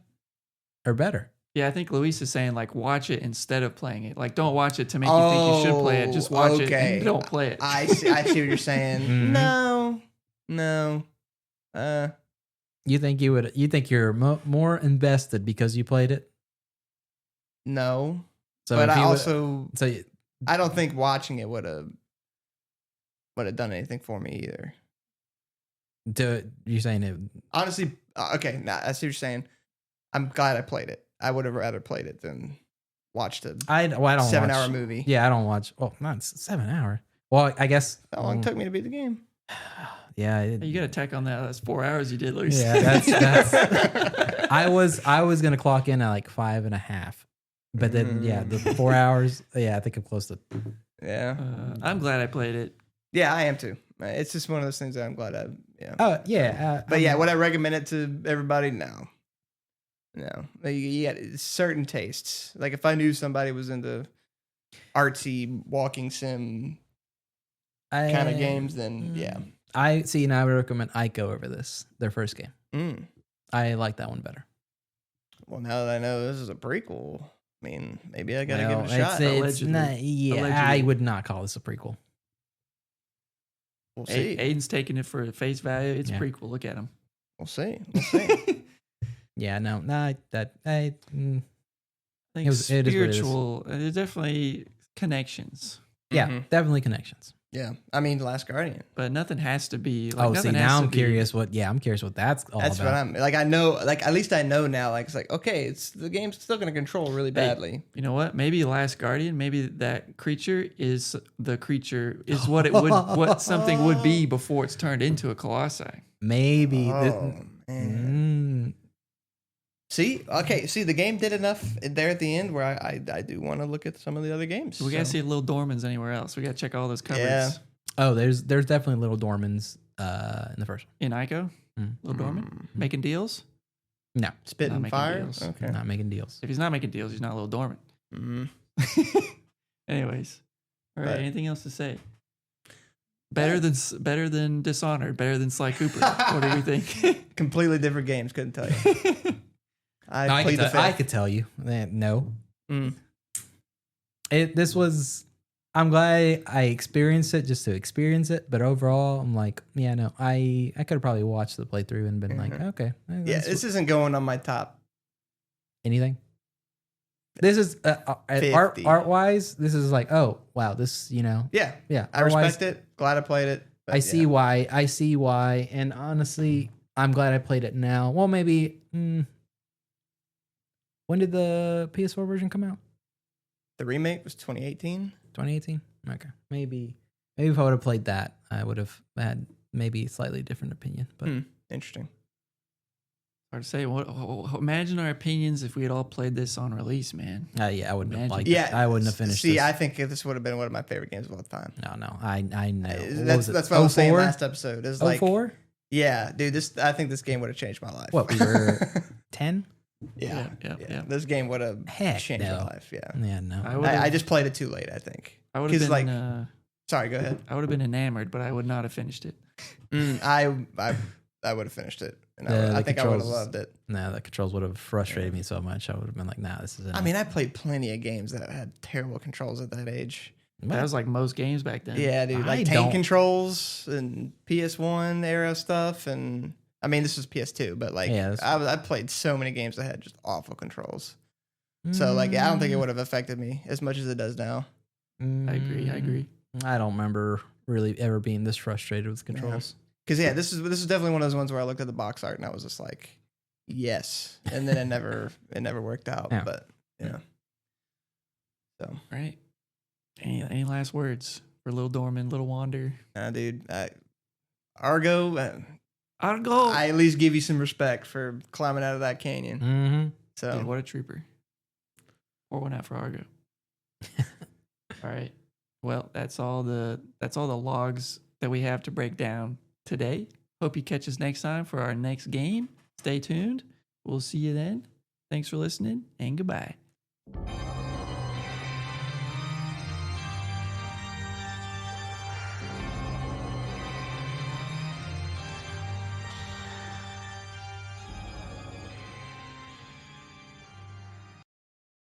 or better? Yeah, I think Luis is saying like watch it instead of playing it. Like don't watch it to make you think you should play it. Just watch it and don't play it. I see what you're saying. Mhm. No. You think you would? You think you're more invested because you played it? No. So but if I you also so I don't think watching it would have done anything for me either. you're saying it? Honestly, okay, I see what you're saying. I'm glad I played it. I would have rather played it than watched a I don't 7-hour movie. Yeah, I don't watch. Oh, not 7 hour. Well, I guess How long it took me to beat the game? Yeah, You got to tack on that. That's 4 hours you did, Luis. yeah. That's I was gonna clock in at like 5.5, but then the 4 hours. Yeah, I think I'm close to. Yeah, I'm glad I played it. yeah, I am too. It's just one of those things that I'm glad I. Yeah. Oh yeah, But yeah, would I recommend it to everybody? No. You got certain tastes. Like if I knew somebody was into artsy walking sim kind of games, then yeah. I see, and I would recommend Ico over this. Their first game. Mm. I like that one better. Well, now that I know this is a prequel, I mean, maybe I gotta give it a It's shot. Allegedly. not. Yeah, Allegedly. I would not call this a prequel. We'll see. Aiden's taking it for face value. It's Yeah. prequel. Look at him. We'll see. We'll see. Yeah, no, that I think It is what it is. spiritual. There's definitely connections, yeah, Mhm. definitely connections. Yeah, I mean, Last Guardian. but nothing has to be. Like, Oh, see, nothing has now to I'm be- curious what. Yeah, I'm curious what that's all That's about. what I'm like. I know, like at least I know now. Like it's like okay, it's the game's still gonna control really badly. You know what? Maybe Last Guardian. Maybe that creature is what it would, what something would be before it's turned into a Colossi. Maybe. Oh man. See, okay, see, the game did enough there at the end where I do want to look at some of the other games. So we gotta see little Dormans anywhere else. We gotta check all those cupboards. Yeah. Oh, there's definitely little Dormans in the first In Ico, Mm. little Dorman making deals. one. No, Spit Not and making fire. deals. Okay. not making deals. If he's not making deals, he's not a little Dorman. Mhm. Anyways, all right. But- Anything else to say? Better than Dishonored. Better than Sly Cooper. What do we think? Completely different games. Couldn't tell you. I played the fifth. I could tell you. No. Mm. This was. I'm glad I experienced it just to experience it, but overall, I'm like, yeah, no. I could have probably watched the playthrough and been like, okay, Yeah, this isn't going on my top. anything. This is art wise. This is like, oh wow, this Yeah, yeah. I respect it. Glad I played it. But I see why. I see why. And honestly, I'm glad I played it now. Well, maybe. When did the PS4 version come out? The remake was 2018. 2018. Okay, maybe if I would have played that, I would have had maybe a slightly different opinion. But Interesting. Hard to say. Imagine our opinions if we had all played this on release, man. yeah, I wouldn't have Imagine. liked Yeah, it. I wouldn't have finished. See, this. I think this would have been one of my favorite games of all time. No, I know. That's what I was saying last episode. Is like, 04? yeah, dude. I think this game would have changed my life. What, we were 10? Yeah. Yeah. This game would have Heck changed no. my life. Yeah. Yeah, no. I just played it too late, I think. I would have 'Cause, been. like- Sorry, go ahead. I would have been enamored, but I would not have finished it. I would have finished it, and I think I would have loved it. No, the controls would have frustrated me so much. I would have been like, nah, this is. I mean, I played plenty of games that had terrible controls at that age. That was like most games back then. Yeah, dude, like I tank don't- controls and PS1 era stuff, and I mean, this was PS2, but like, Yeah, that's- I played so many games that had just awful controls. So like, I don't think it would have affected me as much as it does now. I agree. I don't remember really ever being this frustrated with controls. Because yeah, this is definitely one of those ones where I looked at the box art and I was just like, yes, and then it never worked out. Yeah. But yeah, so Right. Any last words for Little Dorman, Little Wander? dude, Argo, I'll go. I at least give you some respect for climbing out of that canyon. Mm-hmm. So what a trooper. Pour one out for Argo. All right. Well, that's all the logs that we have to break down today. Hope you catch us next time for our next game. Stay tuned. We'll see you then. Thanks for listening, and goodbye.